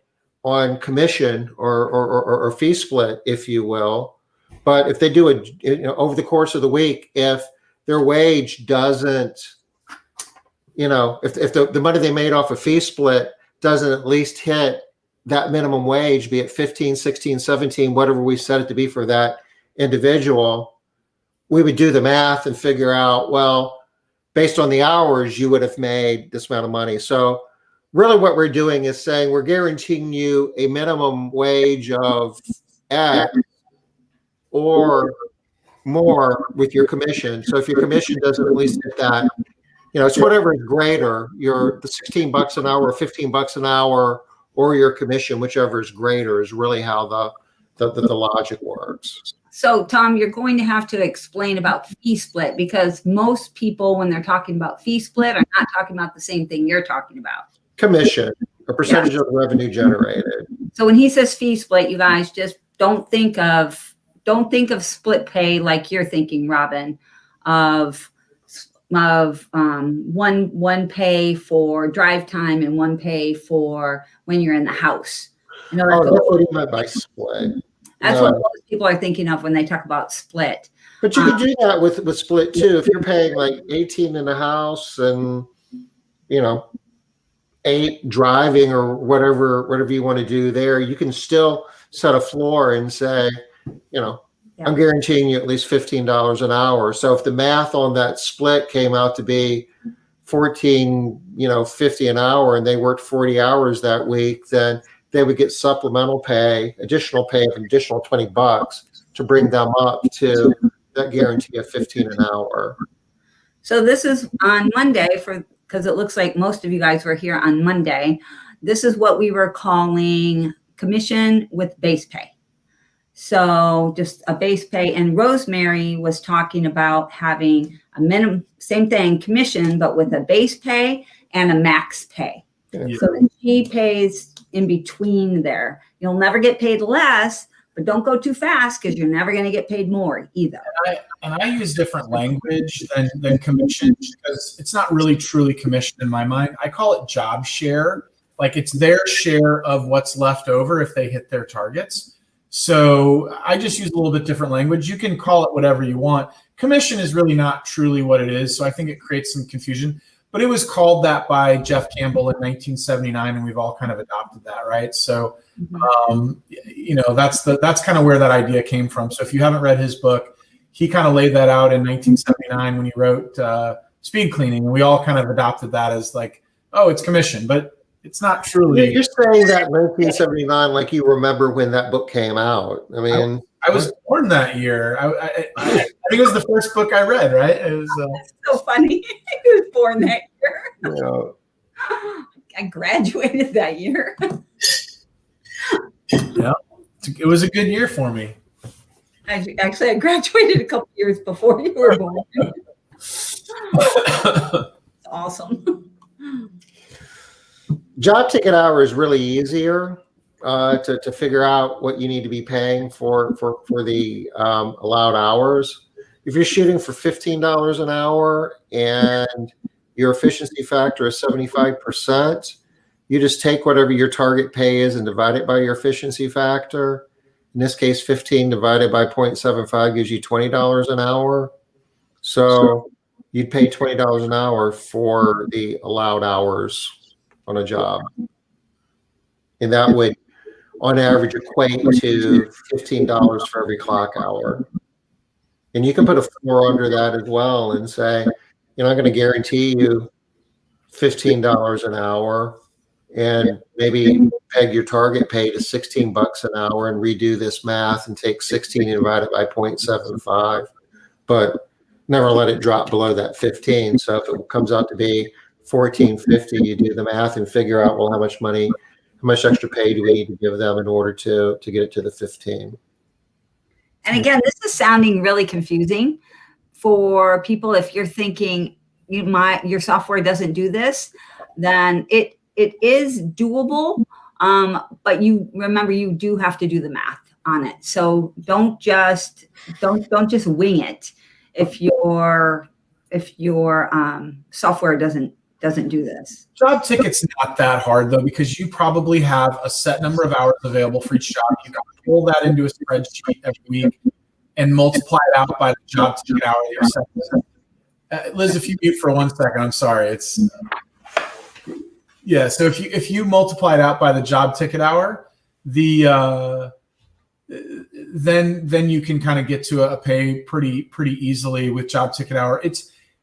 [SPEAKER 1] commission or fee split, if you will. But if they do it, over the course of the week, if their wage doesn't, if the money they made off a fee split doesn't at least hit that minimum wage, be it 15, 16, 17, whatever we set it to be for that individual, we would do the math and figure out, well, based on the hours, you would have made this amount of money. So really what we're doing is saying we're guaranteeing you a minimum wage of X or more with your commission. So if your commission doesn't at least hit that, it's whatever is greater, the $16 an hour, $15 an hour, or your commission, whichever is greater, is really how the logic works.
[SPEAKER 3] So, Tom, you're going to have to explain about fee split, because most people, when they're talking about fee split, are not talking about the same thing you're talking about.
[SPEAKER 1] Commission, a percentage of the revenue generated.
[SPEAKER 3] So when he says fee split, you guys just don't think of split pay like you're thinking, Robin, of one pay for drive time and one pay for when you're in the house.
[SPEAKER 1] That's what he meant by split.
[SPEAKER 3] That's what most people are thinking of when they talk about split.
[SPEAKER 1] But you can do that with split too. If you're paying like 18 in the house and 8 driving or whatever you want to do there, you can still set a floor and say, I'm guaranteeing you at least $15 an hour. So if the math on that split came out to be $14.50 an hour, and they worked 40 hours that week, then they would get supplemental pay, additional pay of an additional $20 to bring them up to that guarantee of 15 an hour.
[SPEAKER 3] So this is on Monday, because it looks like most of you guys were here on Monday. This is what we were calling commission with base pay. So just a base pay. And Rosemary was talking about having a minimum, same thing, commission, but with a base pay and a max pay.
[SPEAKER 1] Yeah.
[SPEAKER 3] So that she pays in between there. You'll never get paid less, but don't go too fast, because you're never going to get paid more either.
[SPEAKER 2] And I use different language than commission, because it's not really truly commission in my mind. I call it job share. Like, it's their share of what's left over if they hit their targets. So I just use a little bit different language. You can call it whatever you want. Commission is really not truly what it is. So I think it creates some confusion, but it was called that by Jeff Campbell in 1979, and we've all kind of adopted that, right? So, that's kind of where that idea came from. So if you haven't read his book, he kind of laid that out in 1979 when he wrote Speed Cleaning, and we all kind of adopted that as like, oh, it's commission, but it's not truly.
[SPEAKER 1] You're saying that in 1979 like you remember when that book came out. I mean,
[SPEAKER 2] I was born that year. I think it was the first book I read, right? It was
[SPEAKER 3] That's so funny. He was born that year. I graduated that year.
[SPEAKER 2] Yeah, it was a good year for me.
[SPEAKER 3] Actually, I graduated a couple years before you were born. It's awesome.
[SPEAKER 1] Job ticket hour is really easier to figure out what you need to be paying for the allowed hours. If you're shooting for $15 an hour and your efficiency factor is 75%, you just take whatever your target pay is and divide it by your efficiency factor. In this case, 15 divided by 0.75 gives you $20 an hour. So you'd pay $20 an hour for the allowed hours on a job. And that would, on average, equate to $15 for every clock hour. And you can put a floor under that as well and say, I'm going to guarantee you $15 an hour, and maybe peg your target pay to $16 an hour and redo this math and take 16 and divide it by 0.75, but never let it drop below that 15. So if it comes out to be $14.50, you do the math and figure out, well, how much extra pay do we need to give them in order to get it to the 15?
[SPEAKER 3] And again, this is sounding really confusing for people. If you're thinking your software doesn't do this, then it is doable. But you remember, you do have to do the math on it. So don't just wing it if your software doesn't do this.
[SPEAKER 2] Job ticket's not that hard though, because you probably have a set number of hours available for each job. You can pull that into a spreadsheet every week and multiply it out by the job ticket hour that you're setting. Liz, if you mute for 1 second, I'm sorry. So if you multiply it out by the job ticket hour, then you can kind of get to a pay pretty easily with job ticket hour.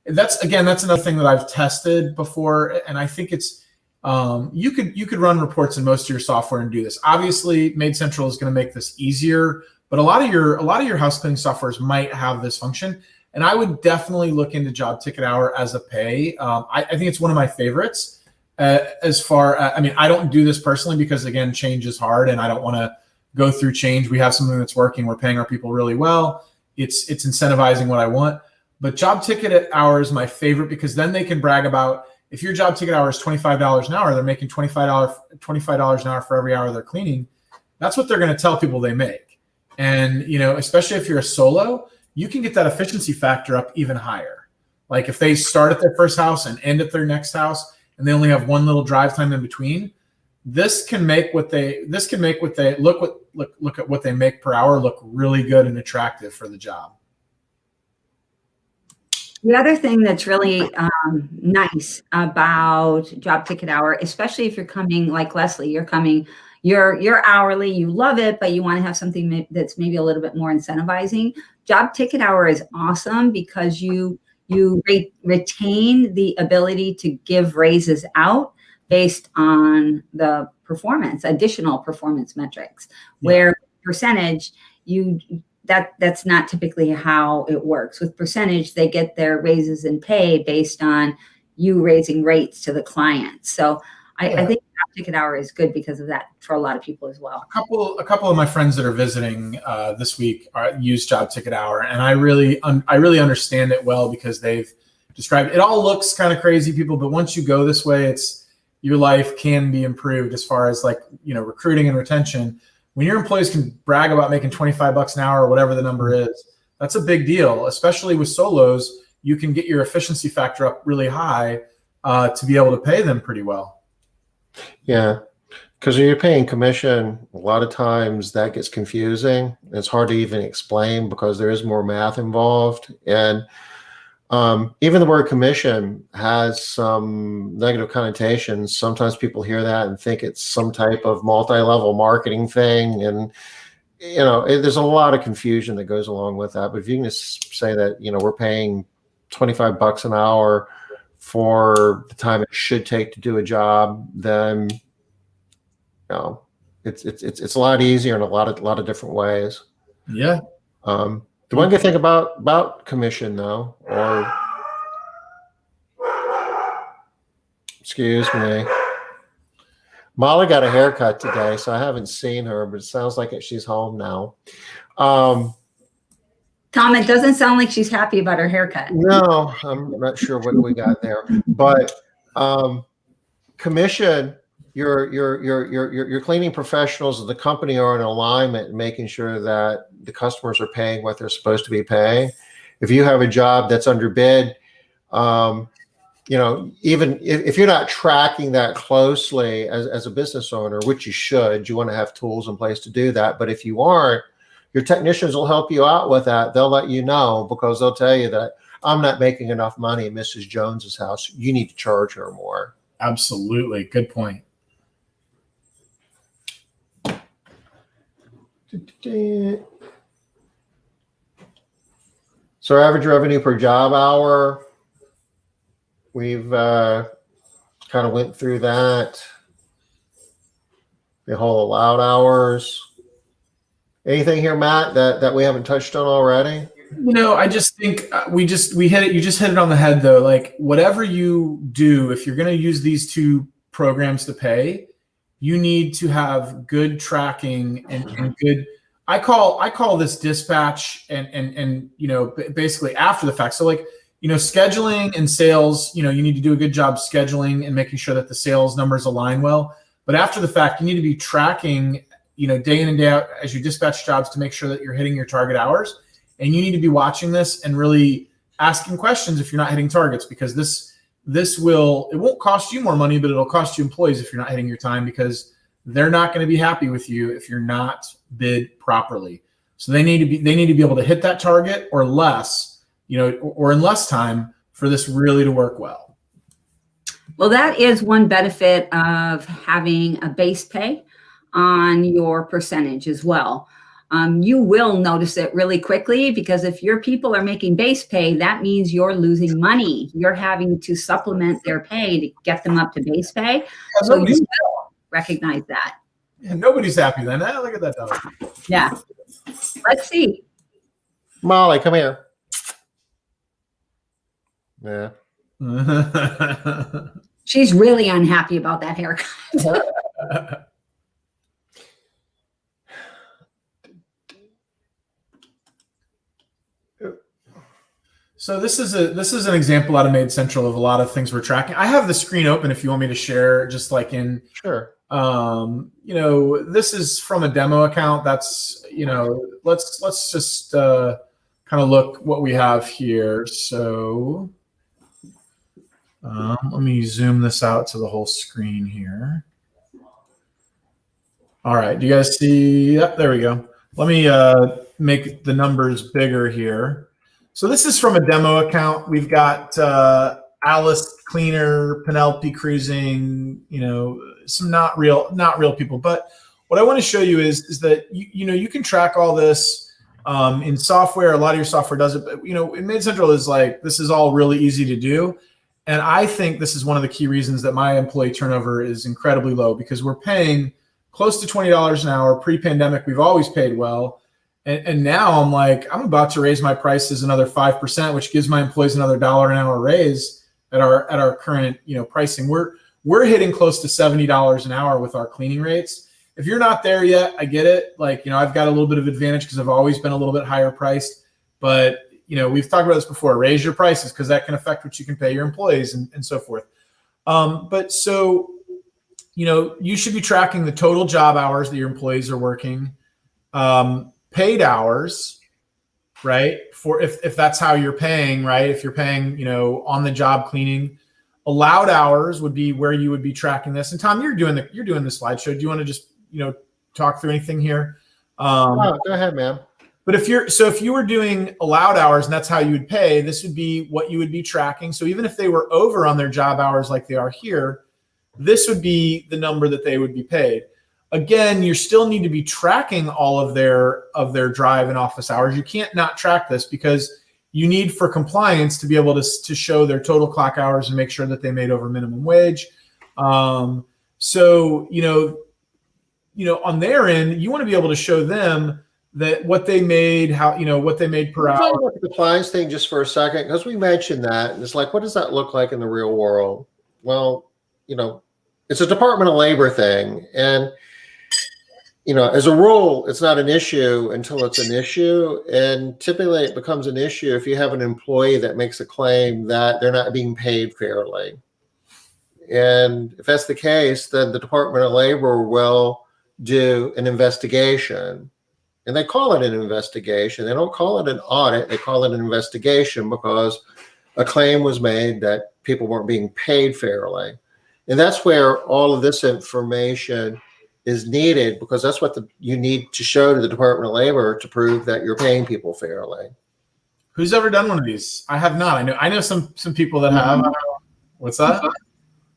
[SPEAKER 2] That's another thing that I've tested before, and I think it's you could run reports in most of your software and do this. Obviously, Made Central is going to make this easier, but a lot of your house cleaning softwares might have this function. And I would definitely look into job ticket hour as a pay. I think it's one of my favorites. I don't do this personally because, again, change is hard and I don't want to go through change. We have something that's working. We're paying our people really well. It's incentivizing what I want. But job ticket hour is my favorite because then they can brag about, if your job ticket hour is $25 an hour, they're making $25 an hour for every hour they're cleaning. That's what they're going to tell people they make. And, especially if you're a solo, you can get that efficiency factor up even higher. Like if they start at their first house and end at their next house, and they only have one little drive time in between, this can make what they look at what they make per hour look really good and attractive for the job.
[SPEAKER 3] The other thing that's really nice about job ticket hour, especially if you're coming like Leslie, you're hourly, you love it, but you want to have something that's maybe a little bit more incentivizing. Job ticket hour is awesome because you retain the ability to give raises out based on the additional performance metrics, where percentage, that's not typically how it works. With percentage, they get their raises in pay based on you raising rates to the client. So I think job ticket hour is good because of that for a lot of people as well.
[SPEAKER 2] A couple of my friends that are visiting this week use job ticket hour, and I really understand it well because they've described it. It all looks kind of crazy, people, but once you go this way, your life can be improved as far as recruiting and retention. When your employees can brag about making $25 an hour or whatever the number is, that's a big deal, especially with solos. You can get your efficiency factor up really high to be able to pay them pretty well.
[SPEAKER 1] Yeah, because when you're paying commission, a lot of times that gets confusing. It's hard to even explain because there is more math involved. And even the word commission has some negative connotations. Sometimes people hear that and think it's some type of multi-level marketing thing. And, there's a lot of confusion that goes along with that. But if you can just say that, we're paying $25 an hour for the time it should take to do a job, then it's a lot easier in a lot of different ways.
[SPEAKER 2] Yeah.
[SPEAKER 1] The one good thing about commission, though, or excuse me, Molly got a haircut today, so I haven't seen her, but it sounds like she's home now.
[SPEAKER 3] Tom, it doesn't sound like she's happy about her haircut.
[SPEAKER 1] No, I'm not sure what we got there, but commission. Your cleaning professionals of the company are in alignment and making sure that the customers are paying what they're supposed to be paying. If you have a job that's under bid, even if you're not tracking that closely as a business owner, which you should, you want to have tools in place to do that. But if you aren't, your technicians will help you out with that. They'll let you know, because they'll tell you that I'm not making enough money at Mrs. Jones's house. You need to charge her more.
[SPEAKER 2] Absolutely. Good point.
[SPEAKER 1] So our average revenue per job hour, we've kind of went through that. The whole allowed hours. Anything here, Matt, that we haven't touched on already?
[SPEAKER 2] I just think we hit it. You just hit it on the head, though. Like, whatever you do, if you're going to use these two programs to pay, you need to have good tracking and good. I call this dispatch and basically after the fact. So like, scheduling and sales, you need to do a good job scheduling and making sure that the sales numbers align well. But after the fact, you need to be tracking, day in and day out as you dispatch jobs to make sure that you're hitting your target hours. And you need to be watching this and really asking questions if you're not hitting targets, because it won't cost you more money, but it'll cost you employees if you're not hitting your time, because they're not going to be happy with you if you're not bid properly. So they need to be able to hit that target or less, or in less time for this really to work well.
[SPEAKER 3] Well, that is one benefit of having a base pay on your percentage as well. You will notice it really quickly, because if your people are making base pay, that means you're losing money. You're having to supplement their pay to get them up to base pay.
[SPEAKER 2] Yeah,
[SPEAKER 3] so you will recognize that.
[SPEAKER 2] Yeah, nobody's happy then. Look at that dog.
[SPEAKER 3] Yeah. Let's see.
[SPEAKER 1] Molly, come here. Yeah.
[SPEAKER 3] She's really unhappy about that haircut.
[SPEAKER 2] So this is an example out of Made Central of a lot of things we're tracking. I have the screen open if you want me to share, just like in.
[SPEAKER 1] Sure.
[SPEAKER 2] This is from a demo account. That's, let's just kind of look what we have here. So let me zoom this out to the whole screen here. All right. Do you guys see? Yep, there we go. Let me make the numbers bigger here. So this is from a demo account. We've got Alice Cleaner, Penelope Cruising, some not real people. But what I want to show you is that you can track all this in software. A lot of your software does it, but in Made Central is like, this is all really easy to do. And I think this is one of the key reasons that my employee turnover is incredibly low, because we're paying close to $20 an hour. Pre-pandemic, we've always paid well. And now I'm like, I'm about to raise my prices another 5%, which gives my employees another $1 an hour raise at our current pricing. We're hitting close to $70 an hour with our cleaning rates. If you're not there yet, I get it. Like, I've got a little bit of advantage because I've always been a little bit higher priced. But we've talked about this before. Raise your prices, because that can affect what you can pay your employees and so forth. But so you should be tracking the total job hours that your employees are working. Paid hours, right? For if that's how you're paying, right? If you're paying, on the job cleaning, allowed hours would be where you would be tracking this. And Tom, you're doing the slideshow. Do you want to just, talk through anything here?
[SPEAKER 1] Go ahead, man.
[SPEAKER 2] But if you were doing allowed hours and that's how you would pay, this would be what you would be tracking. So even if they were over on their job hours like they are here, this would be the number that they would be paid. Again, you still need to be tracking all of their drive and office hours. You can't not track this, because you need, for compliance, to be able to show their total clock hours and make sure that they made over minimum wage. So on their end, you want to be able to show them that what they made, what they made per hour.
[SPEAKER 1] Talk about the compliance thing just for a second, because we mentioned that, and it's like, what does that look like in the real world? Well, it's a Department of Labor thing, and as a rule, it's not an issue until it's an issue. And typically it becomes an issue if you have an employee that makes a claim that they're not being paid fairly. And if that's the case, then the Department of Labor will do an investigation. And they call it an investigation. They don't call it an audit. They call it an investigation, because a claim was made that people weren't being paid fairly. And that's where all of this information is needed, because that's what you need to show to the Department of Labor to prove that you're paying people fairly.
[SPEAKER 2] Who's ever done one of these? I have not. I know some people that have. What's that?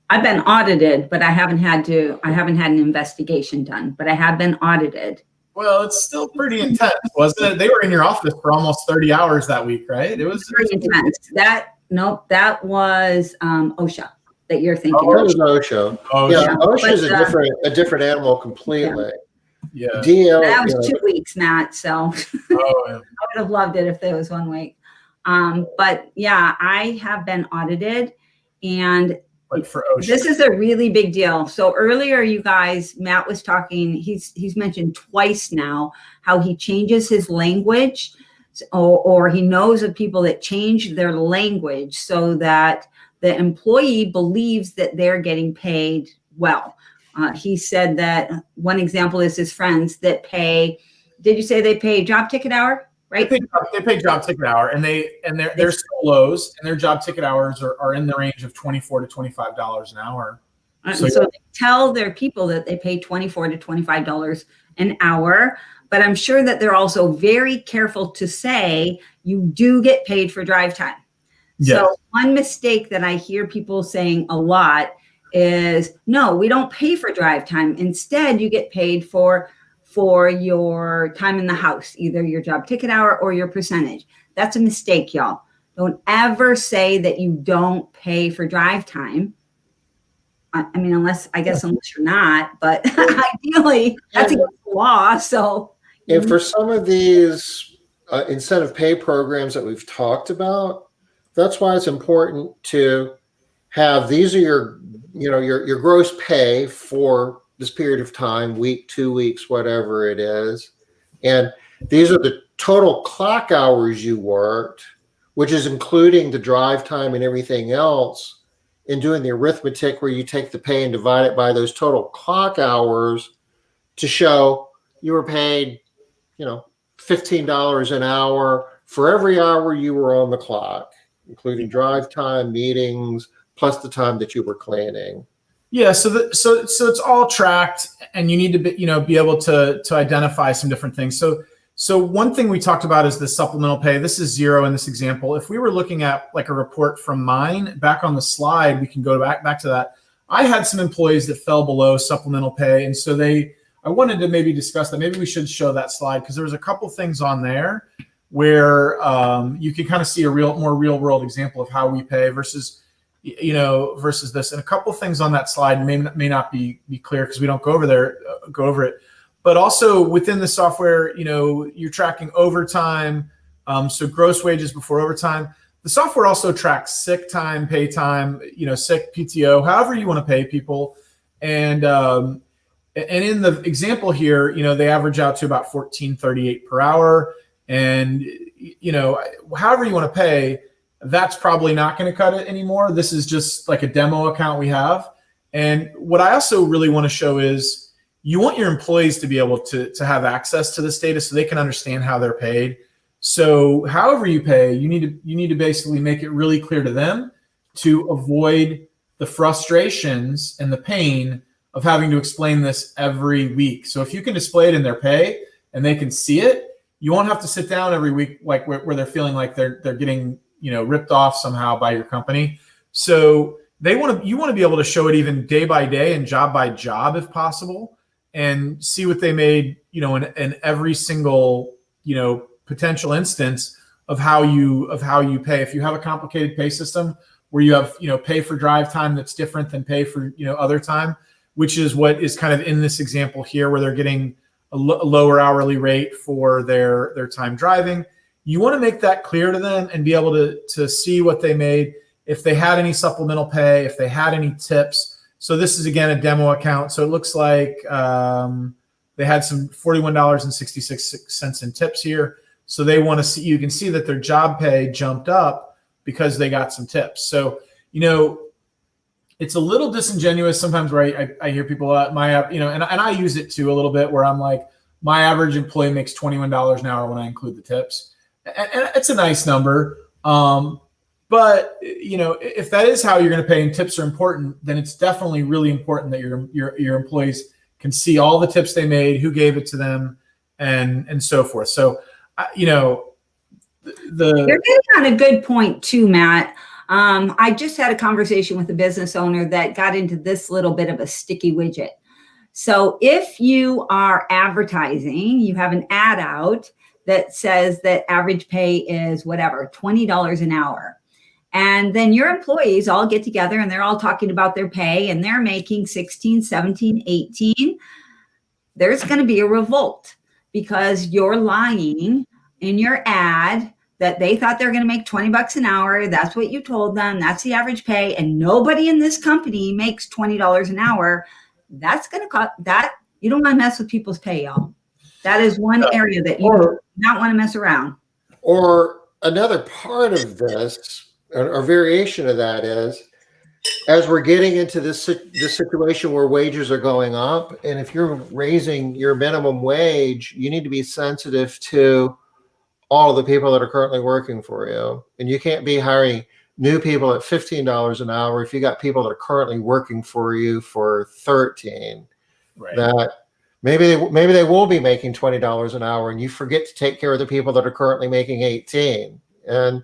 [SPEAKER 3] I've been audited, but I haven't had an investigation done, but I have been audited.
[SPEAKER 2] Well, it's still pretty intense, wasn't it? They were in your office for almost 30 hours that week, right? It was
[SPEAKER 3] pretty intense. That was OSHA that you're thinking.
[SPEAKER 1] Oh, that was OSHA.
[SPEAKER 2] Oh,
[SPEAKER 1] yeah, OSHA is a different animal completely.
[SPEAKER 2] Yeah.
[SPEAKER 1] DL,
[SPEAKER 3] that was 2 weeks, Matt. So
[SPEAKER 2] oh, yeah.
[SPEAKER 3] I would have loved it if there was 1 week. But yeah, I have been audited, and
[SPEAKER 2] like for OSHA.
[SPEAKER 3] This is a really big deal. So earlier, you guys, Matt was talking, he's mentioned twice now how he changes his language, or he knows of people that change their language so that the employee believes that they're getting paid well. He said that one example is his friends that pay, did you say they pay job ticket hour? Right?
[SPEAKER 2] They pay job ticket hour, and they're still lows, and their job ticket hours are in the range of $24 to $25 an hour.
[SPEAKER 3] So they tell their people that they pay $24 to $25 an hour, but I'm sure that they're also very careful to say you do get paid for drive time. Yes. So one mistake that I hear people saying a lot is, no, we don't pay for drive time. Instead, you get paid for your time in the house, either your job ticket hour or your percentage. That's a mistake, y'all. Don't ever say that you don't pay for drive time. I mean, unless you're not, but ideally that's against the law. So,
[SPEAKER 1] and for some of these incentive pay programs that we've talked about, that's why it's important to have, these are your gross pay for this period of time, week, 2 weeks, whatever it is. And these are the total clock hours you worked, which is including the drive time and everything else, and doing the arithmetic where you take the pay and divide it by those total clock hours to show you were paid, $15 an hour for every hour you were on the clock, including drive time, meetings, plus the time that you were cleaning.
[SPEAKER 2] Yeah, so it's all tracked, and you need to be able to identify some different things. So one thing we talked about is the supplemental pay. This is zero in this example. If we were looking at like a report from mine back on the slide, we can go back to that. I had some employees that fell below supplemental pay, and so I wanted to maybe discuss that. Maybe we should show that slide, because there was a couple things on there where you can kind of see a more real world example of how we pay versus this. And a couple of things on that slide may not be clear because we don't go over it. But also within the software, you're tracking overtime. So gross wages before overtime. The software also tracks sick time, pay time, sick, PTO, however you want to pay people. And in the example here, they average out to about $14.38 per hour. And, however you want to pay, that's probably not going to cut it anymore. This is just like a demo account we have. And what I also really want to show is you want your employees to be able to have access to this data so they can understand how they're paid. So however you pay, you need to basically make it really clear to them to avoid the frustrations and the pain of having to explain this every week. So if you can display it in their pay and they can see it, you won't have to sit down every week like where they're feeling like they're getting ripped off somehow by your company. So you want to be able to show it even day by day and job by job if possible, and see what they made, in every single, potential instance of how you pay. If you have a complicated pay system where you have, pay for drive time that's different than pay for, other time, which is what is kind of in this example here, where they're getting a lower hourly rate for their time driving. You want to make that clear to them and be able to see what they made, if they had any supplemental pay, if they had any tips. So this is, again, a demo account. So it looks like they had some $41.66 in tips here. So they want to see, you can see that their job pay jumped up because they got some tips. So, it's a little disingenuous sometimes where I hear people, and I use it too a little bit, where I'm like, my average employee makes $21 an hour when I include the tips. And it's a nice number. But But if that is how you're going to pay and tips are important, then it's definitely really important that your employees can see all the tips they made, who gave it to them, and so forth. So, you're
[SPEAKER 3] hitting on a good point too, Matt. I just had a conversation with a business owner that got into this little bit of a sticky widget. So if you are advertising, you have an ad out that says that average pay is whatever, $20 an hour. And then your employees all get together and they're all talking about their pay and they're making 16, 17, 18. There's going to be a revolt because you're lying in your ad that they thought they were going to make $20 an hour. That's what you told them. That's the average pay. And nobody in this company makes $20 an hour. That's going to cost that. You don't want to mess with people's pay, y'all. That is one area that you do not want to mess around.
[SPEAKER 1] Or another part of this, or variation of that is, as we're getting into this situation where wages are going up, and if you're raising your minimum wage, you need to be sensitive to all of the people that are currently working for you. And you can't be hiring new people at $15 an hour if you got people that are currently working for you for $13.
[SPEAKER 2] Right.
[SPEAKER 1] That maybe they will be making $20 an hour, and you forget to take care of the people that are currently making 18. And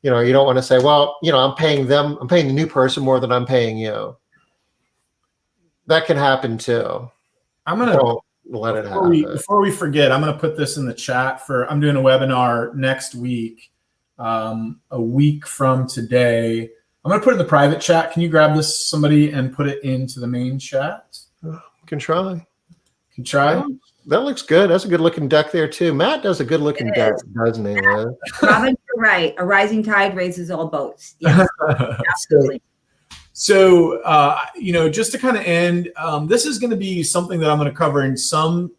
[SPEAKER 1] you don't want to say, well, I'm paying the new person more than I'm paying you. That can happen too. Don't let it happen.
[SPEAKER 2] Before we forget, I'm going to put this in the chat I'm doing a webinar next week, a week from today. I'm going to put it in the private chat. Can you grab this, somebody, and put it into the main chat?
[SPEAKER 1] Can try.
[SPEAKER 2] Can try.
[SPEAKER 1] That looks good. That's a good looking deck there too. Matt does a good looking deck, doesn't he, Liz?
[SPEAKER 3] Robin, you're right. A rising tide raises all boats. Yes, absolutely.
[SPEAKER 2] So, just to kind of end, this is going to be something that I'm going to cover in some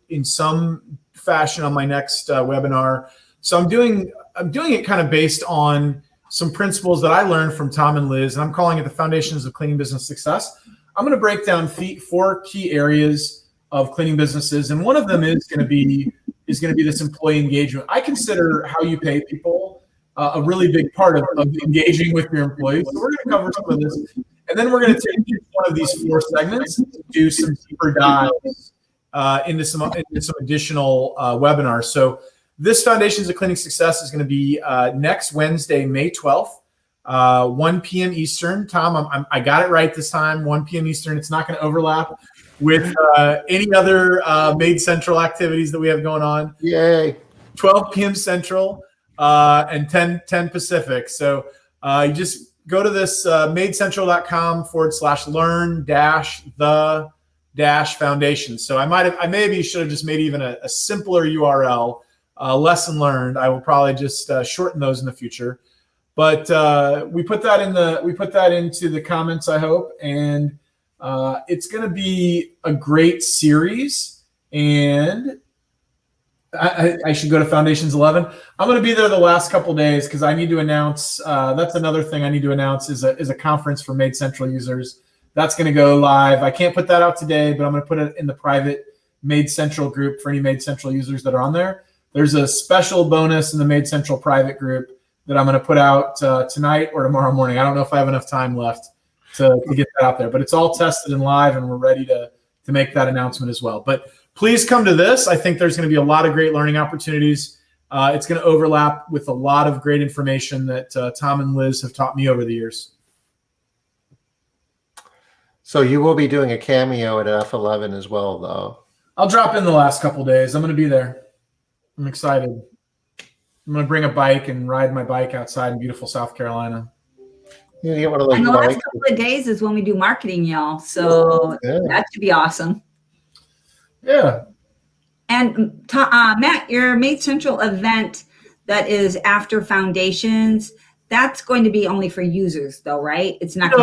[SPEAKER 2] fashion on my next webinar. So I'm doing it kind of based on some principles that I learned from Tom and Liz, and I'm calling it the Foundations of Cleaning Business Success. I'm going to break down 4 key areas of cleaning businesses, and one of them is going to be this employee engagement. I consider how you pay people a really big part of engaging with your employees. So we're going to cover some of this, and then we're going to take one of these 4 segments, do some deeper dives into some additional webinars. So this Foundations of Cleaning Success is going to be next Wednesday, May 12th, 1 p.m. Eastern. Tom, I got it right this time, 1 p.m. Eastern. It's not going to overlap with any other Made Central activities that we have going on.
[SPEAKER 1] Yay.
[SPEAKER 2] 12 p.m. Central and 10 Pacific. So you just go to this madecentral.com/learn-the-foundation. So I maybe should have just made even a simpler URL, lesson learned. I will probably just shorten those in the future. But we put that into the comments, I hope, and it's going to be a great series, and I should go to Foundations 11. I'm going to be there the last couple of days because I need to announce. That's another thing I need to announce is a conference for Made Central users. That's going to go live. I can't put that out today, but I'm going to put it in the private Made Central group for any Made Central users that are on there. There's a special bonus in the Made Central private group that I'm going to put out tonight or tomorrow morning. I don't know if I have enough time left to get that out there, but it's all tested and live, and we're ready to make that announcement as well. But please come to this. I think there's going to be a lot of great learning opportunities. It's going to overlap with a lot of great information that Tom and Liz have taught me over the years.
[SPEAKER 1] So you will be doing a cameo at F11 as well, though.
[SPEAKER 2] I'll drop in the last couple of days. I'm going to be there. I'm excited. I'm going to bring a bike and ride my bike outside in beautiful South Carolina.
[SPEAKER 1] You get one of those
[SPEAKER 3] and the
[SPEAKER 1] bikes.
[SPEAKER 3] last couple of days is when we do marketing, y'all. So that should be awesome.
[SPEAKER 2] Yeah.
[SPEAKER 3] And Matt, your Made Central event that is after Foundations, that's going to be only for users, though, right? It's not.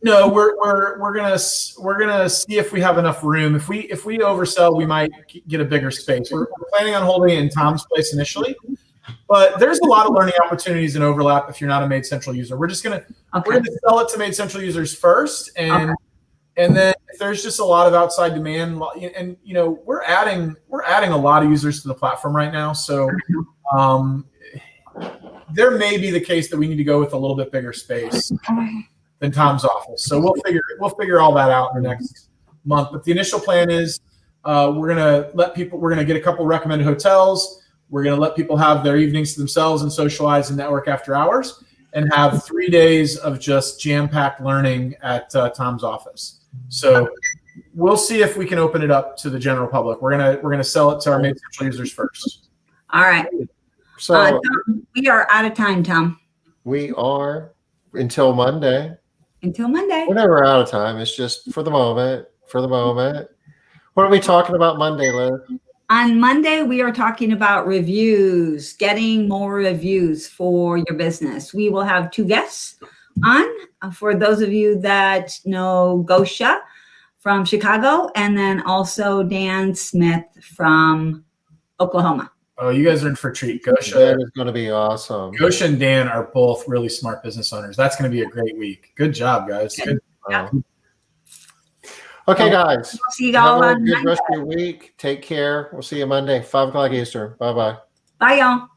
[SPEAKER 2] No, we're gonna see if we have enough room. If we oversell, we might get a bigger space. We're planning on holding it in Tom's place initially, but there's a lot of learning opportunities and overlap if you're not a Made Central user. We're gonna sell it to Made Central users first, and then if there's just a lot of outside demand, and we're adding a lot of users to the platform right now. So there may be the case that we need to go with a little bit bigger space than Tom's office. So we'll figure all that out in the next month. But the initial plan is we're gonna get a couple recommended hotels. We're gonna let people have their evenings to themselves and socialize and network after hours, and have 3 days of just jam-packed learning at Tom's office. So we'll see if we can open it up to the general public. We're gonna sell it to our main central users first.
[SPEAKER 3] All right.
[SPEAKER 1] So
[SPEAKER 3] Tom, we are out of time, Tom.
[SPEAKER 1] we are until Monday.
[SPEAKER 3] Until Monday.
[SPEAKER 1] We're never out of time. It's just for the moment. What are we talking about Monday, Liz?
[SPEAKER 3] On Monday, we are talking about reviews, getting more reviews for your business. We will have 2 guests on. For those of you that know Gosha from Chicago, and then also Dan Smith from Oklahoma.
[SPEAKER 2] Oh, you guys are in for a treat.
[SPEAKER 1] That is going to be awesome.
[SPEAKER 2] Gosha and Dan are both really smart business owners. That's going to be a great week. Good job, guys. Good.
[SPEAKER 3] Yeah.
[SPEAKER 1] Okay, guys.
[SPEAKER 3] We'll see you all
[SPEAKER 1] Have a
[SPEAKER 3] on
[SPEAKER 1] good
[SPEAKER 3] Monday.
[SPEAKER 1] rest of your week. Take care. We'll see you Monday, 5 o'clock Eastern. Bye-bye.
[SPEAKER 3] Bye, y'all.